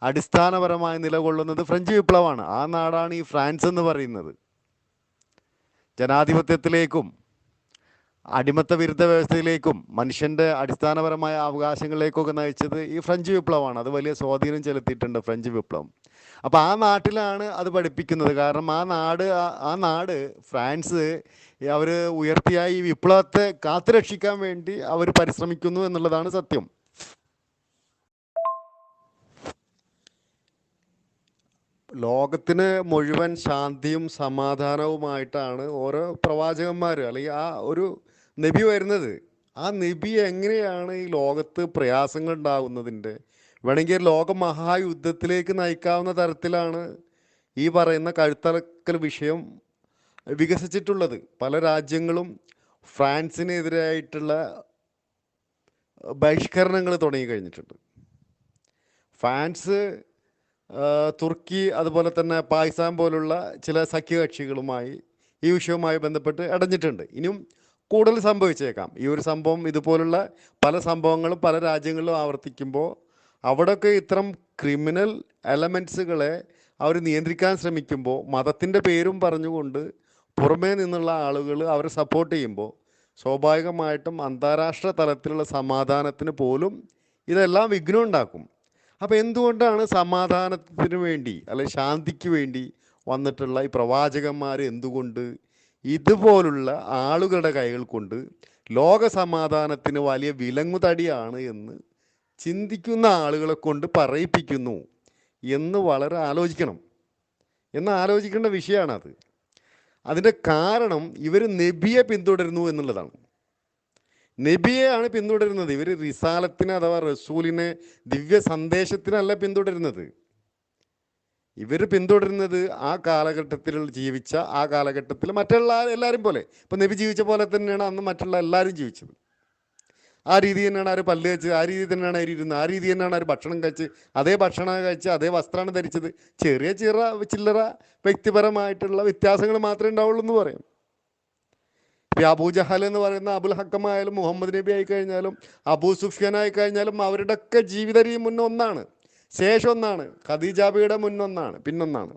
അടിസ്ഥാനപരമായി നിലകൊള്ളുന്നത് ഫ്രഞ്ച് വിപ്ലവമാണ്. ആ നാടാണ് ഈ ഫ്രാൻസ് എന്ന് പറയുന്നത്. ജനാധിപത്യത്തിലേക്കും അടിമത്ത വിരുദ്ധ വ്യവസ്ഥയിലേക്കും മനുഷ്യൻ്റെ അടിസ്ഥാനപരമായ അവകാശങ്ങളിലേക്കൊക്കെ നയിച്ചത് ഈ ഫ്രഞ്ച് വിപ്ലവമാണ്. അത് വലിയ സ്വാധീനം ചെലുത്തിയിട്ടുണ്ട് ഫ്രഞ്ച് വിപ്ലവം. അപ്പോൾ ആ നാട്ടിലാണ് അത് പഠിപ്പിക്കുന്നത്. കാരണം ആ നാട് ഫ്രാൻസ് അവർ ഉയർത്തിയ ഈ വിപ്ലവത്തെ കാത്തുരക്ഷിക്കാൻ വേണ്ടി അവർ പരിശ്രമിക്കുന്നു എന്നുള്ളതാണ് സത്യം. ലോകത്തിന് മുഴുവൻ ശാന്തിയും സമാധാനവുമായിട്ടാണ് ഓരോ പ്രവാചകന്മാർ അല്ലെങ്കിൽ ആ ഒരു നബി വരുന്നത്. ആ നബി എങ്ങനെയാണ് ഈ ലോകത്ത് പ്രയാസങ്ങൾ ഉണ്ടാകുന്നതിൻ്റെ വേണമെങ്കിൽ ലോക മഹായുദ്ധത്തിലേക്ക് നയിക്കാവുന്ന തരത്തിലാണ് ഈ പറയുന്ന കഴുത്തറക്കൽ വിഷയം വികസിച്ചിട്ടുള്ളത്. പല രാജ്യങ്ങളും ഫ്രാൻസിനെതിരായിട്ടുള്ള ബഹിഷ്കരണങ്ങൾ തുടങ്ങിക്കഴിഞ്ഞിട്ടുണ്ട്. ഫ്രാൻസ് തുർക്കി അതുപോലെ തന്നെ പാകിസ്ഥാൻ പോലുള്ള ചില സഖ്യകക്ഷികളുമായി ഈ വിഷയവുമായി ബന്ധപ്പെട്ട് ഇടഞ്ഞിട്ടുണ്ട്. ഇനിയും കൂടുതൽ സംഭവിച്ചേക്കാം. ഈ ഒരു സംഭവം ഇതുപോലുള്ള പല സംഭവങ്ങളും പല രാജ്യങ്ങളിലും ആവർത്തിക്കുമ്പോൾ അവിടെയൊക്കെ ഇത്തരം ക്രിമിനൽ എലമെൻറ്റ്സുകളെ അവർ നിയന്ത്രിക്കാൻ ശ്രമിക്കുമ്പോൾ മതത്തിൻ്റെ പേരും പറഞ്ഞുകൊണ്ട് പുറമേ നിന്നുള്ള ആളുകൾ അവരെ സപ്പോർട്ട് ചെയ്യുമ്പോൾ സ്വാഭാവികമായിട്ടും അന്താരാഷ്ട്ര തലത്തിലുള്ള സമാധാനത്തിന് പോലും ഇതെല്ലാം വിഘ്നം ഉണ്ടാക്കും. അപ്പോൾ എന്തുകൊണ്ടാണ് സമാധാനത്തിന് വേണ്ടി അല്ലെങ്കിൽ ശാന്തിക്ക് വേണ്ടി വന്നിട്ടുള്ള ഈ പ്രവാചകന്മാർ എന്തുകൊണ്ട് ഇതുപോലുള്ള ആളുകളുടെ കൈകൾ കൊണ്ട് ലോക സമാധാനത്തിന് വലിയ വിലങ്ങുതടിയാണ് എന്ന് ചിന്തിക്കുന്ന ആളുകളെ കൊണ്ട് പറയിപ്പിക്കുന്നു എന്ന് വളരെ ആലോചിക്കേണ്ട വിഷയമാണത്. അതിൻ്റെ കാരണം ഇവർ നബിയെ പിന്തുടരുന്നു എന്നുള്ളതാണ്. നബിയെയാണ് പിന്തുടരുന്നത്. ഇവർ റിസാലത്തിനെ അഥവാ റസൂലിനെ ദിവ്യ സന്ദേശത്തിനല്ല പിന്തുടരുന്നത്. ഇവർ പിന്തുടരുന്നത് ആ കാലഘട്ടത്തിൽ ജീവിച്ച ആ കാലഘട്ടത്തിൽ മറ്റുള്ള എല്ലാവരും പോലെ. ഇപ്പം നബി ജീവിച്ച പോലെ തന്നെയാണ് അന്ന് മറ്റുള്ള എല്ലാവരും ജീവിച്ചത്. ആ രീതി തന്നെയാണ് അവർ പല്ല് കഴിച്ചത്, ആ രീതി തന്നെയാണ് അവർ ഇരുന്നത്, ആ രീതി തന്നെയാണ് അവർ ഭക്ഷണം കഴിച്ച്, അതേ ഭക്ഷണം കഴിച്ച് അതേ വസ്ത്രമാണ് ധരിച്ചത്. ചെറിയ ചില്ലറ വ്യക്തിപരമായിട്ടുള്ള വ്യത്യാസങ്ങൾ മാത്രമേ ഉണ്ടാവുള്ളൂ എന്ന് പറയും. ഇപ്പം അബൂജഹൽ എന്ന് പറയുന്ന അബുൽ ഹക്കമായാലും മുഹമ്മദ് നബി ആയിക്കഴിഞ്ഞാലും അബൂ സുഫിയാൻ ആയിക്കഴിഞ്ഞാലും അവരുടെയൊക്കെ ജീവിത രീതി മുന്നൊന്നാണ്, ശേഷം ഒന്നാണ്, ഖദീജാബിയുടെ മുന്നൊന്നാണ്, പിന്നൊന്നാണ്,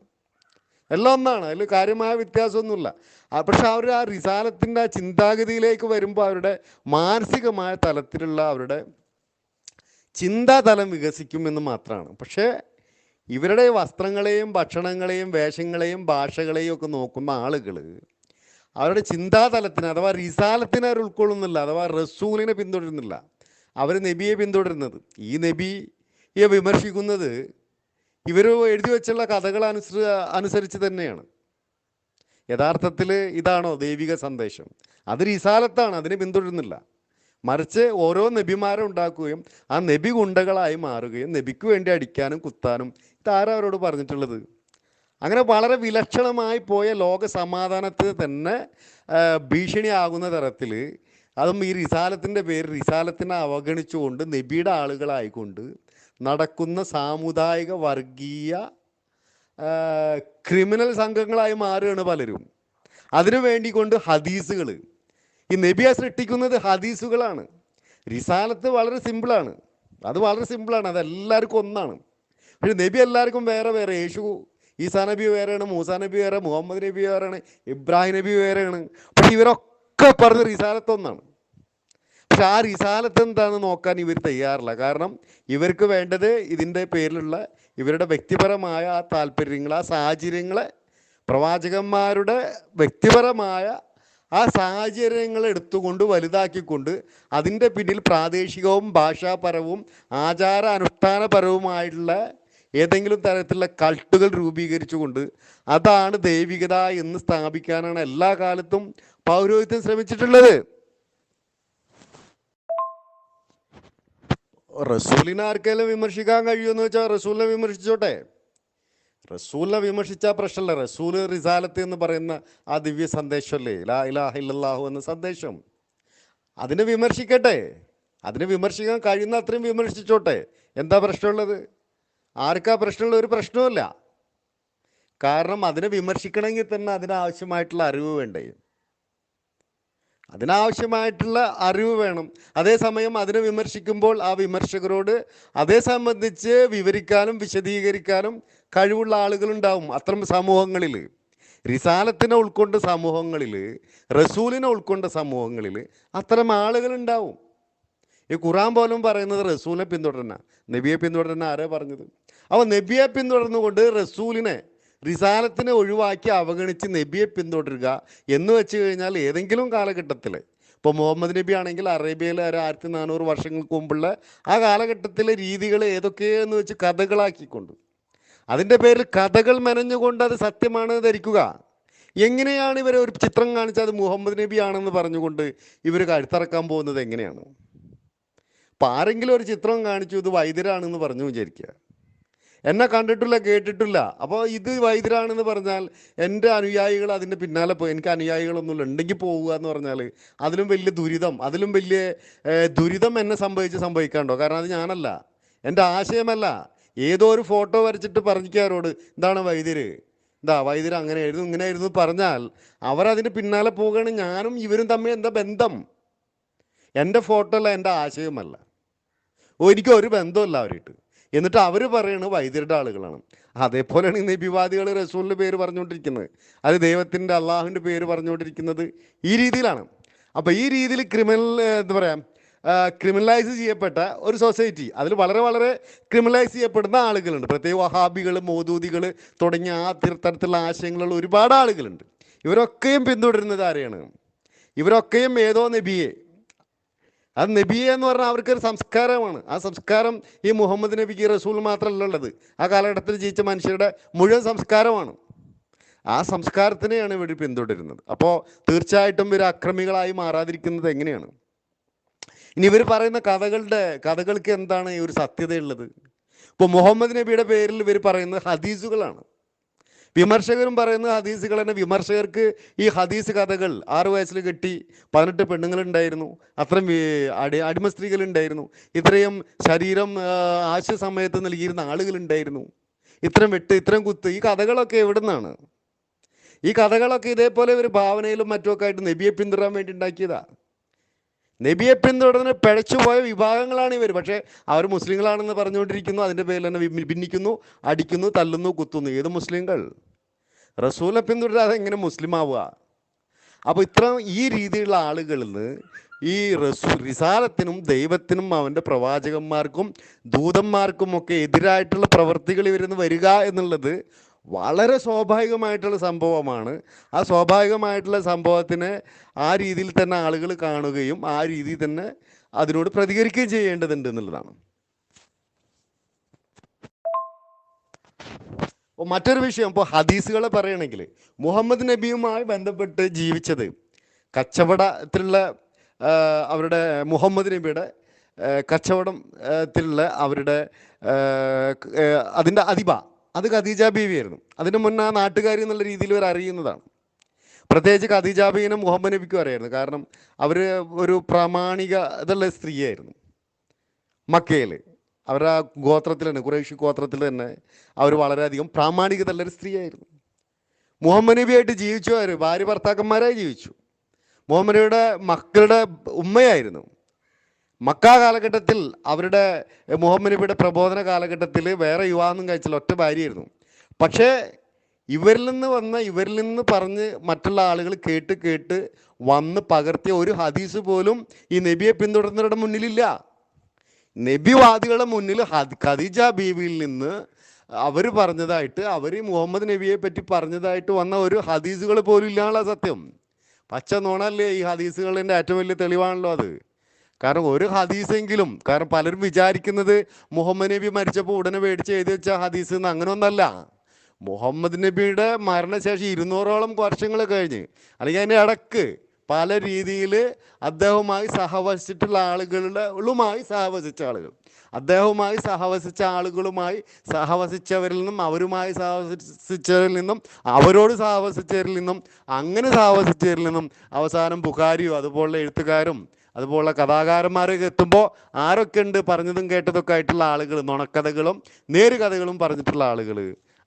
എല്ലാം ഒന്നാണ്. അതിൽ കാര്യമായ വ്യത്യാസമൊന്നുമില്ല. പക്ഷെ അവർ ആ റിസാലത്തിൻ്റെ ആ ചിന്താഗതിയിലേക്ക് വരുമ്പോൾ അവരുടെ മാനസികമായ തലത്തിലുള്ള അവരുടെ ചിന്താതലം വികസിക്കുമെന്ന് മാത്രമാണ്. പക്ഷേ ഇവരുടെ വസ്ത്രങ്ങളെയും ഭക്ഷണങ്ങളെയും വേഷങ്ങളെയും ഭാഷകളെയും ഒക്കെ നോക്കുന്ന ആളുകൾ അവരുടെ ചിന്താതലത്തിന് അഥവാ റിസാലത്തിനെ അവർ ഉൾക്കൊള്ളുന്നില്ല, അഥവാ റസൂലിനെ പിന്തുടരുന്നില്ല. അവർ നബിയെ പിന്തുടരുന്നത്. ഈ നബിയെ വിമർശിക്കുന്നത് ഇവർ എഴുതി വെച്ചുള്ള കഥകൾ അനുസരിച്ച് തന്നെയാണ്. യഥാർത്ഥത്തിൽ ഇതാണോ ദൈവിക സന്ദേശം? അത് റിസാലത്താണ്, അതിനെ പിന്തുടരുന്നില്ല. മറിച്ച് ഓരോ നബിമാരെ ഉണ്ടാക്കുകയും ആ നബി ഗുണ്ടകളായി മാറുകയും നബിക്ക് വേണ്ടി അടിക്കാനും കുത്താനും ഇതാരാ അവരോട് പറഞ്ഞിട്ടുള്ളത്? അങ്ങനെ വളരെ വിലക്ഷണമായി പോയ ലോക സമാധാനത്തിന് തന്നെ ഭീഷണിയാകുന്ന തരത്തിൽ, അതും ഈ റിസാലത്തിൻ്റെ പേര് റിസാലത്തിനെ അവഗണിച്ചുകൊണ്ട് നബിയുടെ ആളുകളായിക്കൊണ്ട് നടക്കുന്ന സാമുദായിക വർഗീയ ക്രിമിനൽ സംഘങ്ങളായി മാറുകയാണ് പലരും. അതിനു വേണ്ടി കൊണ്ട് ഹദീസുകൾ, ഈ നബിയെ സൃഷ്ടിക്കുന്നത് ഹദീസുകളാണ്. റിസാലത്ത് വളരെ സിമ്പിളാണ്, അത് വളരെ സിമ്പിളാണ്, അത് എല്ലാവർക്കും ഒന്നാണ്. പക്ഷെ നബി എല്ലാവർക്കും വേറെ വേറെ. യേശു ഈസാ നബി വേറെയാണ്, മൂസാ നബി വേറെ, മുഹമ്മദ് നബി വേറെയാണ്, ഇബ്രാഹിം നബി വേറെയാണ്. പക്ഷെ ഇവരൊക്കെ പറഞ്ഞ റിസാലത്ത് ഒന്നാണ്. പക്ഷെ ആ റിസാലത്ത് എന്താണെന്ന് നോക്കാൻ ഇവർ തയ്യാറില്ല. കാരണം ഇവർക്ക് വേണ്ടത് ഇതിൻ്റെ പേരിലുള്ള ഇവരുടെ വ്യക്തിപരമായ ആ താല്പര്യങ്ങൾ, ആ സാഹചര്യങ്ങളെ, പ്രവാചകന്മാരുടെ വ്യക്തിപരമായ ആ സാഹചര്യങ്ങൾ എടുത്തുകൊണ്ട് വലുതാക്കിക്കൊണ്ട് അതിൻ്റെ പിന്നിൽ പ്രാദേശികവും ഭാഷാപരവും ആചാര അനുഷ്ഠാനപരവുമായിട്ടുള്ള ഏതെങ്കിലും തരത്തിലുള്ള കൾട്ടുകൾ രൂപീകരിച്ചുകൊണ്ട് അതാണ് ദൈവികത എന്ന് സ്ഥാപിക്കാനാണ് എല്ലാ കാലത്തും പൗരോഹിത്യം ശ്രമിച്ചിട്ടുള്ളത്. റസൂലിനെ ആർക്കെങ്കിലും വിമർശിക്കാൻ കഴിയുമെന്ന് വെച്ചാൽ റസൂലിനെ വിമർശിച്ചോട്ടെ. റസൂലിനെ വിമർശിച്ചാൽ പ്രശ്നമല്ല. റസൂൽ റിസാലത്ത് എന്ന് പറയുന്ന ആ ദിവ്യ സന്ദേശമല്ലേ, ലാ ഇലാഹ ഇല്ലല്ലാഹു എന്ന സന്ദേശം, അതിനെ വിമർശിക്കട്ടെ. അതിനെ വിമർശിക്കാൻ കഴിയുന്ന അത്രയും വിമർശിച്ചോട്ടെ. എന്താ പ്രശ്നമുള്ളത്? ആർക്കാ പ്രശ്നമുള്ള? ഒരു പ്രശ്നവുമില്ല. കാരണം അതിനെ വിമർശിക്കണമെങ്കിൽ തന്നെ അതിനാവശ്യമായിട്ടുള്ള അറിവ് വേണ്ടേ? അതിനാവശ്യമായിട്ടുള്ള അറിവ് വേണം. അതേസമയം അതിനെ വിമർശിക്കുമ്പോൾ ആ വിമർശകരോട് അതേ സംബന്ധിച്ച് വിവരിക്കാനും വിശദീകരിക്കാനും കഴിവുള്ള ആളുകളുണ്ടാവും അത്തരം സമൂഹങ്ങളിൽ. റിസാലത്തിനെ ഉൾക്കൊണ്ട സമൂഹങ്ങളിൽ, റസൂലിനെ ഉൾക്കൊണ്ട സമൂഹങ്ങളിൽ അത്തരം ആളുകളുണ്ടാവും. ഈ ഖുർആൻ പോലും പറയുന്നത് റസൂലിനെ പിന്തുടരുന്ന, നബിയെ പിന്തുടരുന്ന ആരാ പറഞ്ഞത്? അപ്പോൾ നബിയെ പിന്തുടർന്നുകൊണ്ട് റസൂലിനെ, റിസാലത്തിനെ ഒഴിവാക്കി അവഗണിച്ച് നബിയെ പിന്തുടരുക എന്ന് വെച്ച് കഴിഞ്ഞാൽ ഏതെങ്കിലും കാലഘട്ടത്തിൽ, ഇപ്പോൾ മുഹമ്മദ് നബി ആണെങ്കിൽ അറേബ്യയിൽ 1400 വർഷങ്ങൾക്ക് മുമ്പുള്ള ആ കാലഘട്ടത്തിലെ രീതികൾ ഏതൊക്കെയെന്ന് വെച്ച് കഥകളാക്കിക്കൊണ്ട് അതിൻ്റെ പേരിൽ കഥകൾ മെനഞ്ഞുകൊണ്ട് അത് സത്യമാണ് ധരിക്കുക. എങ്ങനെയാണ് ഇവരെ ഒരു ചിത്രം കാണിച്ചാൽ അത് മുഹമ്മദ് നബി ആണെന്ന് പറഞ്ഞുകൊണ്ട് ഇവർ കഴുത്തറക്കാൻ പോകുന്നത്? എങ്ങനെയാണ്? അപ്പം ആരെങ്കിലും ഒരു ചിത്രം കാണിച്ചു ഇത് വൈദ്യരാണെന്ന് പറഞ്ഞു വിചാരിക്കുക, എന്നെ കണ്ടിട്ടില്ല കേട്ടിട്ടില്ല, അപ്പോൾ ഇത് വൈദ്യരാണെന്ന് പറഞ്ഞാൽ എൻ്റെ അനുയായികൾ അതിൻ്റെ പിന്നാലെ പോയി, എനിക്ക് അനുയായികളൊന്നുമില്ല, ഉണ്ടെങ്കിൽ പോവുക എന്ന് പറഞ്ഞാൽ അതിലും വലിയ ദുരിതം, അതിലും വലിയ ദുരിതം എന്നെ സംഭവിക്കാണ്ടോ? കാരണം അത് ഞാനല്ല, എൻ്റെ ആശയമല്ല. ഏതോ ഒരു ഫോട്ടോ വരച്ചിട്ട് പറഞ്ഞിക്കാരോട് എന്താണ് വൈദ്യര്, എന്താ വൈദ്യര് അങ്ങനെയായിരുന്നു ഇങ്ങനെയായിരുന്നു പറഞ്ഞാൽ അവരതിന് പിന്നാലെ പോവുകയാണ്. ഞാനും ഇവരും തമ്മിൽ എന്താ ബന്ധം? എൻ്റെ ഫോട്ടോ അല്ല, എൻ്റെ ആശയമല്ല, എനിക്ക് ഒരു ബന്ധമില്ല അവരായിട്ട്. എന്നിട്ട് അവർ പറയുന്നത് വൈദ്യരുടെ ആളുകളാണ്. അതേപോലെയാണ് ഈ നബിവാദികൾ റസൂലിൻ്റെ പേര് പറഞ്ഞുകൊണ്ടിരിക്കുന്നത്, അത് ദൈവത്തിൻ്റെ അള്ളാഹുവിൻ്റെ പേര് പറഞ്ഞുകൊണ്ടിരിക്കുന്നത് ഈ രീതിയിലാണ്. അപ്പോൾ ഈ രീതിയിൽ എന്താ പറയുക, ക്രിമിനലൈസ് ചെയ്യപ്പെട്ട ഒരു സൊസൈറ്റി, അതിൽ വളരെ വളരെ ക്രിമിനലൈസ് ചെയ്യപ്പെടുന്ന ആളുകളുണ്ട്. പ്രത്യേക വഹാബികൾ, മൗദൂദികൾ തുടങ്ങിയ ആ തരത്തിലുള്ള ആശയങ്ങളുള്ള ഒരുപാട് ആളുകളുണ്ട്. ഇവരൊക്കെയും പിന്തുടരുന്നത് ആരെയാണ്? ഇവരൊക്കെയും ഏതോ നബിയെ. അത് നബിയെ എന്ന് പറഞ്ഞാൽ അവർക്കൊരു സംസ്കാരമാണ്. ആ സംസ്കാരം ഈ മുഹമ്മദ് നബിക്ക്, റസൂൽ മാത്രമല്ല ഉള്ളത്, ആ കാലഘട്ടത്തിൽ ജീവിച്ച മനുഷ്യരുടെ മുഴുവൻ സംസ്കാരമാണ്. ആ സംസ്കാരത്തിനെയാണ് ഇവർ പിന്തുടരുന്നത്. അപ്പോൾ തീർച്ചയായിട്ടും ഇവർ അക്രമികളായി മാറാതിരിക്കുന്നത് എങ്ങനെയാണ്? ഇനി ഇവർ പറയുന്ന കഥകൾക്ക് എന്താണ് ഈ ഒരു സത്യതയുള്ളത്? ഇപ്പോൾ മുഹമ്മദ് നബിയുടെ പേരിൽ ഇവർ പറയുന്നത് ഹദീസുകളാണ്. വിമർശകരും പറയുന്നത് ഹദീസുകൾ തന്നെ. വിമർശകർക്ക് ഈ ഹദീസ് കഥകൾ 6 വയസ്സിൽ കെട്ടി 18 പെണ്ണുങ്ങളുണ്ടായിരുന്നു, അത്രയും അടിമ സ്ത്രീകളുണ്ടായിരുന്നു, ഇത്രയും ശരീരം ആശയ സമയത്ത് നൽകിയിരുന്ന ആളുകളുണ്ടായിരുന്നു, ഇത്രയും വെട്ട്, ഇത്രയും കുത്ത്, ഈ കഥകളൊക്കെ എവിടെ നിന്നാണ്? ഈ കഥകളൊക്കെ ഇതേപോലെ ഒരു ഭാവനയിലും മറ്റുമൊക്കെ ആയിട്ട് നബിയെ പിന്തുടരാൻ വേണ്ടി ഉണ്ടാക്കിയതാ. നബിയെ പിന്തുടർന്ന് പിഴച്ചുപോയ വിഭാഗങ്ങളാണ് ഇവർ. പക്ഷേ അവർ മുസ്ലിങ്ങളാണെന്ന് പറഞ്ഞുകൊണ്ടിരിക്കുന്നു, അതിൻ്റെ പേരിൽ തന്നെ ഭിന്നിക്കുന്നു, അടിക്കുന്നു, തല്ലുന്നു, കുത്തുന്നു. ഏത് മുസ്ലിങ്ങൾ? റസൂലിനെ പിന്തുടരാതെ എങ്ങനെ മുസ്ലിം ആവുക? അപ്പോൾ ഈ രീതിയിലുള്ള ആളുകളിൽ നിന്ന് ഈ റിസാലത്തിനും ദൈവത്തിനും അവൻ്റെ പ്രവാചകന്മാർക്കും ദൂതന്മാർക്കും ഒക്കെ എതിരായിട്ടുള്ള പ്രവൃത്തികൾ ഇവരിന്ന് വരിക എന്നുള്ളത് വളരെ സ്വാഭാവികമായിട്ടുള്ള സംഭവമാണ്. ആ സ്വാഭാവികമായിട്ടുള്ള സംഭവത്തിനെ ആ രീതിയിൽ തന്നെ ആളുകൾ കാണുകയും ആ രീതിയിൽ തന്നെ അതിനോട് പ്രതികരിക്കുകയും ചെയ്യേണ്ടതുണ്ട് എന്നുള്ളതാണ്. അപ്പോൾ മറ്റൊരു വിഷയം, ഇപ്പോൾ ഹദീസുകളെ പറയുകയാണെങ്കിൽ മുഹമ്മദ് നബിയുമായി ബന്ധപ്പെട്ട് ജീവിച്ചത് കച്ചവടത്തിലുള്ള അവരുടെ മുഹമ്മദ് നബിയുടെ കച്ചവടത്തിലുള്ള അവരുടെ അതിൻ്റെ അത് ഖദീജ ബീവിയായിരുന്നു. അതിന് മുന്നേ ആ നാട്ടുകാരി എന്നുള്ള രീതിയിൽ ഇവർ അറിയുന്നതാണ്. പ്രത്യേകിച്ച് ഖദീജ ബീവിനെ മുഹമ്മദ് നബിക്കും അറിയായിരുന്നു. കാരണം അവർ ഒരു പ്രാമാണികതയുള്ള സ്ത്രീയായിരുന്നു. മക്കയിൽ അവരുടെ ആ ഗോത്രത്തിൽ തന്നെ, ഖുറൈശി ഗോത്രത്തിൽ തന്നെ അവർ വളരെയധികം പ്രാമാണികതയുള്ളൊരു സ്ത്രീയായിരുന്നു. മുഹമ്മദ് നബിയായിട്ട് ജീവിച്ചു. അവർ ഭാര്യ ഭർത്താക്കന്മാരായി ജീവിച്ചു. മുഹമ്മദ് നബിയുടെ മക്കളുടെ ഉമ്മയായിരുന്നു. മക്ക കാലഘട്ടത്തിൽ അവരുടെ മുഹമ്മദ് നബിയുടെ പ്രബോധന കാലഘട്ടത്തിൽ വേറെ വിവാഹമൊന്നും കഴിച്ചില്ല, ഒറ്റ ഭാര്യയായിരുന്നു. പക്ഷേ ഇവരിൽ നിന്ന് പറഞ്ഞ് മറ്റുള്ള ആളുകൾ കേട്ട് വന്ന് പകർത്തിയ ഒരു ഹദീസ് പോലും ഈ നബിയെ പിന്തുടരുന്നവരുടെ മുന്നിലില്ല. നബിവാദികളുടെ മുന്നിൽ ഖദീജ ബീവിയിൽ നിന്ന് അവർ പറഞ്ഞതായിട്ട്, അവർ മുഹമ്മദ് നബിയെ പറ്റി പറഞ്ഞതായിട്ട് വന്ന ഒരു ഹദീസുകൾ പോലും ഇല്ലാനുള്ള സത്യം. പച്ച നോണല്ലേ ഈ ഹദീസുകളിൻ്റെ ഏറ്റവും വലിയ തെളിവാണല്ലോ അത്. കാരണം ഒരു ഹദീസെങ്കിലും, കാരണം പലരും വിചാരിക്കുന്നത് മുഹമ്മദ് നബി മരിച്ചപ്പോൾ ഉടനെ മേടിച്ച് എഴുതി വെച്ച ഹദീസ് എന്ന്, അങ്ങനെ ഒന്നല്ല. മുഹമ്മദ് നബിയുടെ മരണശേഷം 200ഓളം വർഷങ്ങൾ കഴിഞ്ഞ്, അല്ലെങ്കിൽ അതിൻ്റെ ഇടക്ക് പല രീതിയിൽ അദ്ദേഹവുമായി സഹവസിച്ചിട്ടുള്ള ആളുകളുമായി സഹവസിച്ചവരിൽ നിന്നും അവരുമായി സഹവസിച്ചവരിൽ നിന്നും അവരോട് സഹവസിച്ചവരിൽ നിന്നും അങ്ങനെ സഹവസിച്ചവരിൽ നിന്നും അവസാനം ബുഖാരിയോ അതുപോലുള്ള എഴുത്തുകാരും അതുപോലുള്ള കഥാകാരന്മാരൊക്കെ എത്തുമ്പോൾ ആരൊക്കെ ഉണ്ട് പറഞ്ഞതും കേട്ടതൊക്കെ ആയിട്ടുള്ള ആളുകൾ, നുണക്കഥകളും നേരുകഥകളും പറഞ്ഞിട്ടുള്ള ആളുകൾ,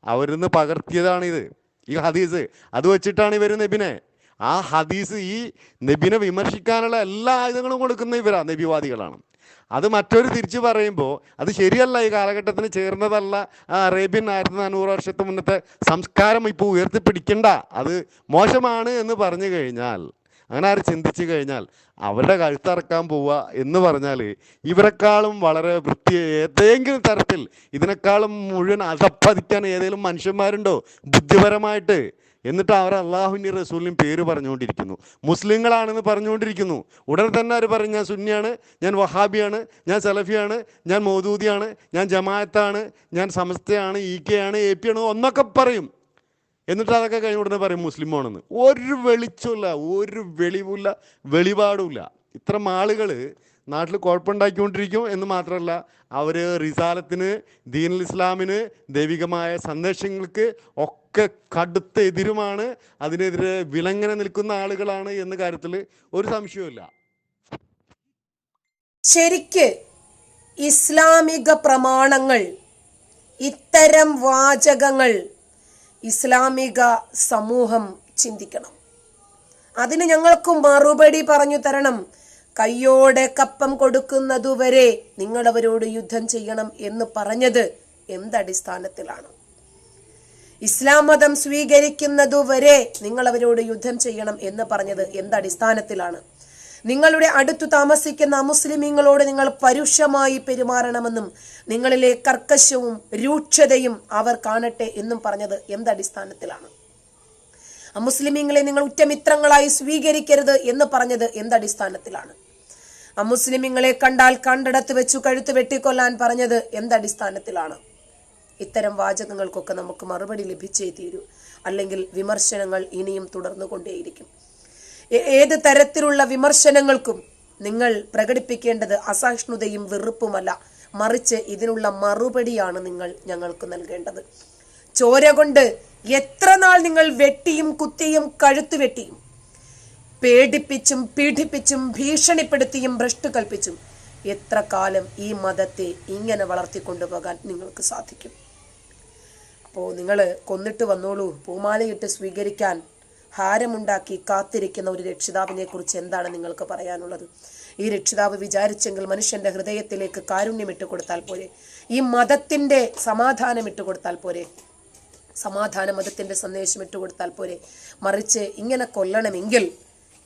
അവരിൽ നിന്ന് പകർത്തിയതാണിത്, ഈ ഹദീസ്. അത് വെച്ചിട്ടാണ് ഇവർ നബിനെ, ആ ഹദീസ്, ഈ നബിനെ വിമർശിക്കാനുള്ള എല്ലാ ആയുധങ്ങളും കൊടുക്കുന്ന നബിവാദികളാണ്. അത് മറ്റൊരു തിരിച്ചു പറയുമ്പോൾ അത് ശരിയല്ല, ഈ കാലഘട്ടത്തിന് ചേർന്നതല്ല. ആ അറേബ്യൻ 1400 വർഷത്തെ മുന്നത്തെ സംസ്കാരം ഇപ്പോൾ ഉയർത്തിപ്പിടിക്കണ്ട, അത് മോശമാണ് എന്ന് പറഞ്ഞു കഴിഞ്ഞാൽ, അങ്ങനെ ആര് ചിന്തിച്ചു കഴിഞ്ഞാൽ അവരുടെ കഴുത്തറക്കാൻ പോവുക എന്ന് പറഞ്ഞാൽ ഇവരെക്കാളും വളരെ ഏതെങ്കിലും തരത്തിൽ ഇതിനേക്കാളും മുഴുവൻ അധപ്പതിക്കാൻ ഏതെങ്കിലും മനുഷ്യന്മാരുണ്ടോ ബുദ്ധിപരമായിട്ട്? എന്നിട്ട് അവർ അള്ളാഹുവിൻ്റെയും റസൂലിൻ്റെയും പേര് പറഞ്ഞുകൊണ്ടിരിക്കുന്നു, മുസ്ലിങ്ങളാണെന്ന് പറഞ്ഞുകൊണ്ടിരിക്കുന്നു. ഉടനെ തന്നെ അവർ പറയും ഞാൻ സുന്നിയാണ്, ഞാൻ വഹാബിയാണ്, ഞാൻ സലഫിയാണ്, ഞാൻ മൗദൂദിയാണ്, ഞാൻ ജമാഅത്താണ്, ഞാൻ സമസ്തയാണ്, ഈക്കയാണ്, AP ആണ് ഒന്നൊക്കെ പറയും. എന്നിട്ട് അതൊക്കെ കഴിഞ്ഞ ഉടനെ പറയും മുസ്ലിമാണെന്ന്. ഒരു വെളിച്ചമില്ല, ഒരു വെളിവില്ല, വെളിപാടുമില്ല. ഇത്തരം ആളുകൾ നാട്ടിൽ കുഴപ്പമുണ്ടാക്കിക്കൊണ്ടിരിക്കും എന്ന് മാത്രമല്ല, അവർ റിസാലത്തിന്, ദീനുൽ ഇസ്ലാമിന്, ദൈവികമായ സന്ദേശങ്ങൾക്ക് ഒക്കെ കടുത്ത എതിരുമാണ്, അതിനെതിരെ വിലങ്ങനെ നിൽക്കുന്ന ആളുകളാണ് എന്ന കാര്യത്തിൽ ഒരു സംശയവുമില്ല. ശരിക്ക് ഇസ്ലാമിക പ്രമാണങ്ങൾ, ഇത്തരം വാചകങ്ങൾ ഇസ്ലാമിക സമൂഹം ചിന്തിക്കണം. അതിന് ഞങ്ങൾക്ക് മറുപടി പറഞ്ഞു തരണം. കയ്യോടെ കപ്പം കൊടുക്കുന്നതുവരെ നിങ്ങൾ അവരോട് യുദ്ധം ചെയ്യണം എന്ന് പറഞ്ഞത് എന്തടിസ്ഥാനത്തിലാണ്? ഇസ്ലാം മതം സ്വീകരിക്കുന്നതുവരെ നിങ്ങൾ അവരോട് യുദ്ധം ചെയ്യണം എന്ന് പറഞ്ഞത് എന്തടിസ്ഥാനത്തിലാണ്? നിങ്ങളുടെ അടുത്തു താമസിക്കുന്ന അമുസ്ലിമീങ്ങളോട് നിങ്ങൾ പരുഷമായി പെരുമാറണമെന്നും നിങ്ങളിലെ കർക്കശവും രൂക്ഷതയും അവർ കാണട്ടെ എന്നും പറഞ്ഞത് എന്തടിസ്ഥാനത്തിലാണ്? അമുസ്ലിമീങ്ങളെ നിങ്ങൾ ഉറ്റമിത്രങ്ങളായി സ്വീകരിക്കരുത് എന്ന് പറഞ്ഞത് എന്തടിസ്ഥാനത്തിലാണ്? അമുസ്ലിമീങ്ങളെ കണ്ടാൽ കണ്ടിടത്ത് വെച്ചു കഴുത്ത് വെട്ടിക്കൊല്ലാൻ പറഞ്ഞത് എന്തടിസ്ഥാനത്തിലാണ്? ഇത്തരം വാചകങ്ങൾക്കൊക്കെ നമുക്ക് മറുപടി ലഭിച്ചേ തീരൂ, അല്ലെങ്കിൽ വിമർശനങ്ങൾ ഇനിയും തുടർന്നുകൊണ്ടേയിരിക്കും. ഏത് തരത്തിലുള്ള വിമർശനങ്ങൾക്കും നിങ്ങൾ പ്രകടിപ്പിക്കേണ്ടത് അസഹിഷ്ണുതയും വെറുപ്പുമല്ല, മറിച്ച് ഇതിനുള്ള മറുപടിയാണ് നിങ്ങൾ ഞങ്ങൾക്ക് നൽകേണ്ടത്. ചോര കൊണ്ട് എത്ര നാൾ നിങ്ങൾ വെട്ടിയും കുത്തിയും കഴുത്തു വെട്ടിയും പേടിപ്പിച്ചും പീഡിപ്പിച്ചും ഭീഷണിപ്പെടുത്തിയും ഭ്രഷ്ട് കൽപ്പിച്ചും എത്ര കാലം ഈ മതത്തെ ഇങ്ങനെ വളർത്തിക്കൊണ്ടുപോകാൻ നിങ്ങൾക്ക് സാധിക്കും? അപ്പോൾ നിങ്ങൾ കൊന്നിട്ട് വന്നോളൂ, പൂമാലയിട്ട് സ്വീകരിക്കാൻ ഹാരമുണ്ടാക്കി കാത്തിരിക്കുന്ന ഒരു രക്ഷിതാവിനെ കുറിച്ച് എന്താണ് നിങ്ങൾക്ക് പറയാനുള്ളത്? ഈ രക്ഷിതാവ് വിചാരിച്ചെങ്കിൽ മനുഷ്യന്റെ ഹൃദയത്തിലേക്ക് കാരുണ്യം ഇട്ടുകൊടുത്താൽ പോരെ? ഈ മതത്തിന്റെ സമാധാനം ഇട്ടുകൊടുത്താൽ പോരെ? സമാധാന മതത്തിന്റെ സന്ദേശം ഇട്ടുകൊടുത്താൽ പോരെ? മറിച്ച് ഇങ്ങനെ കൊല്ലണമെങ്കിൽ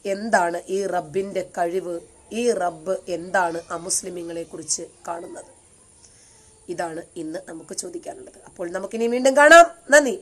എന്താണ് ഈ റബ്ബിന്റെ കഴിവ്? ഈ റബ്ബ് എന്താണ് അമുസ്ലിമീങ്ങളെ കുറിച്ച് കാണുന്നത്? ഇതാണ് ഇന്ന് നമുക്ക് ചോദിക്കാനുള്ളത്. അപ്പോൾ നമുക്കിനി വീണ്ടും കാണാം. നന്ദി.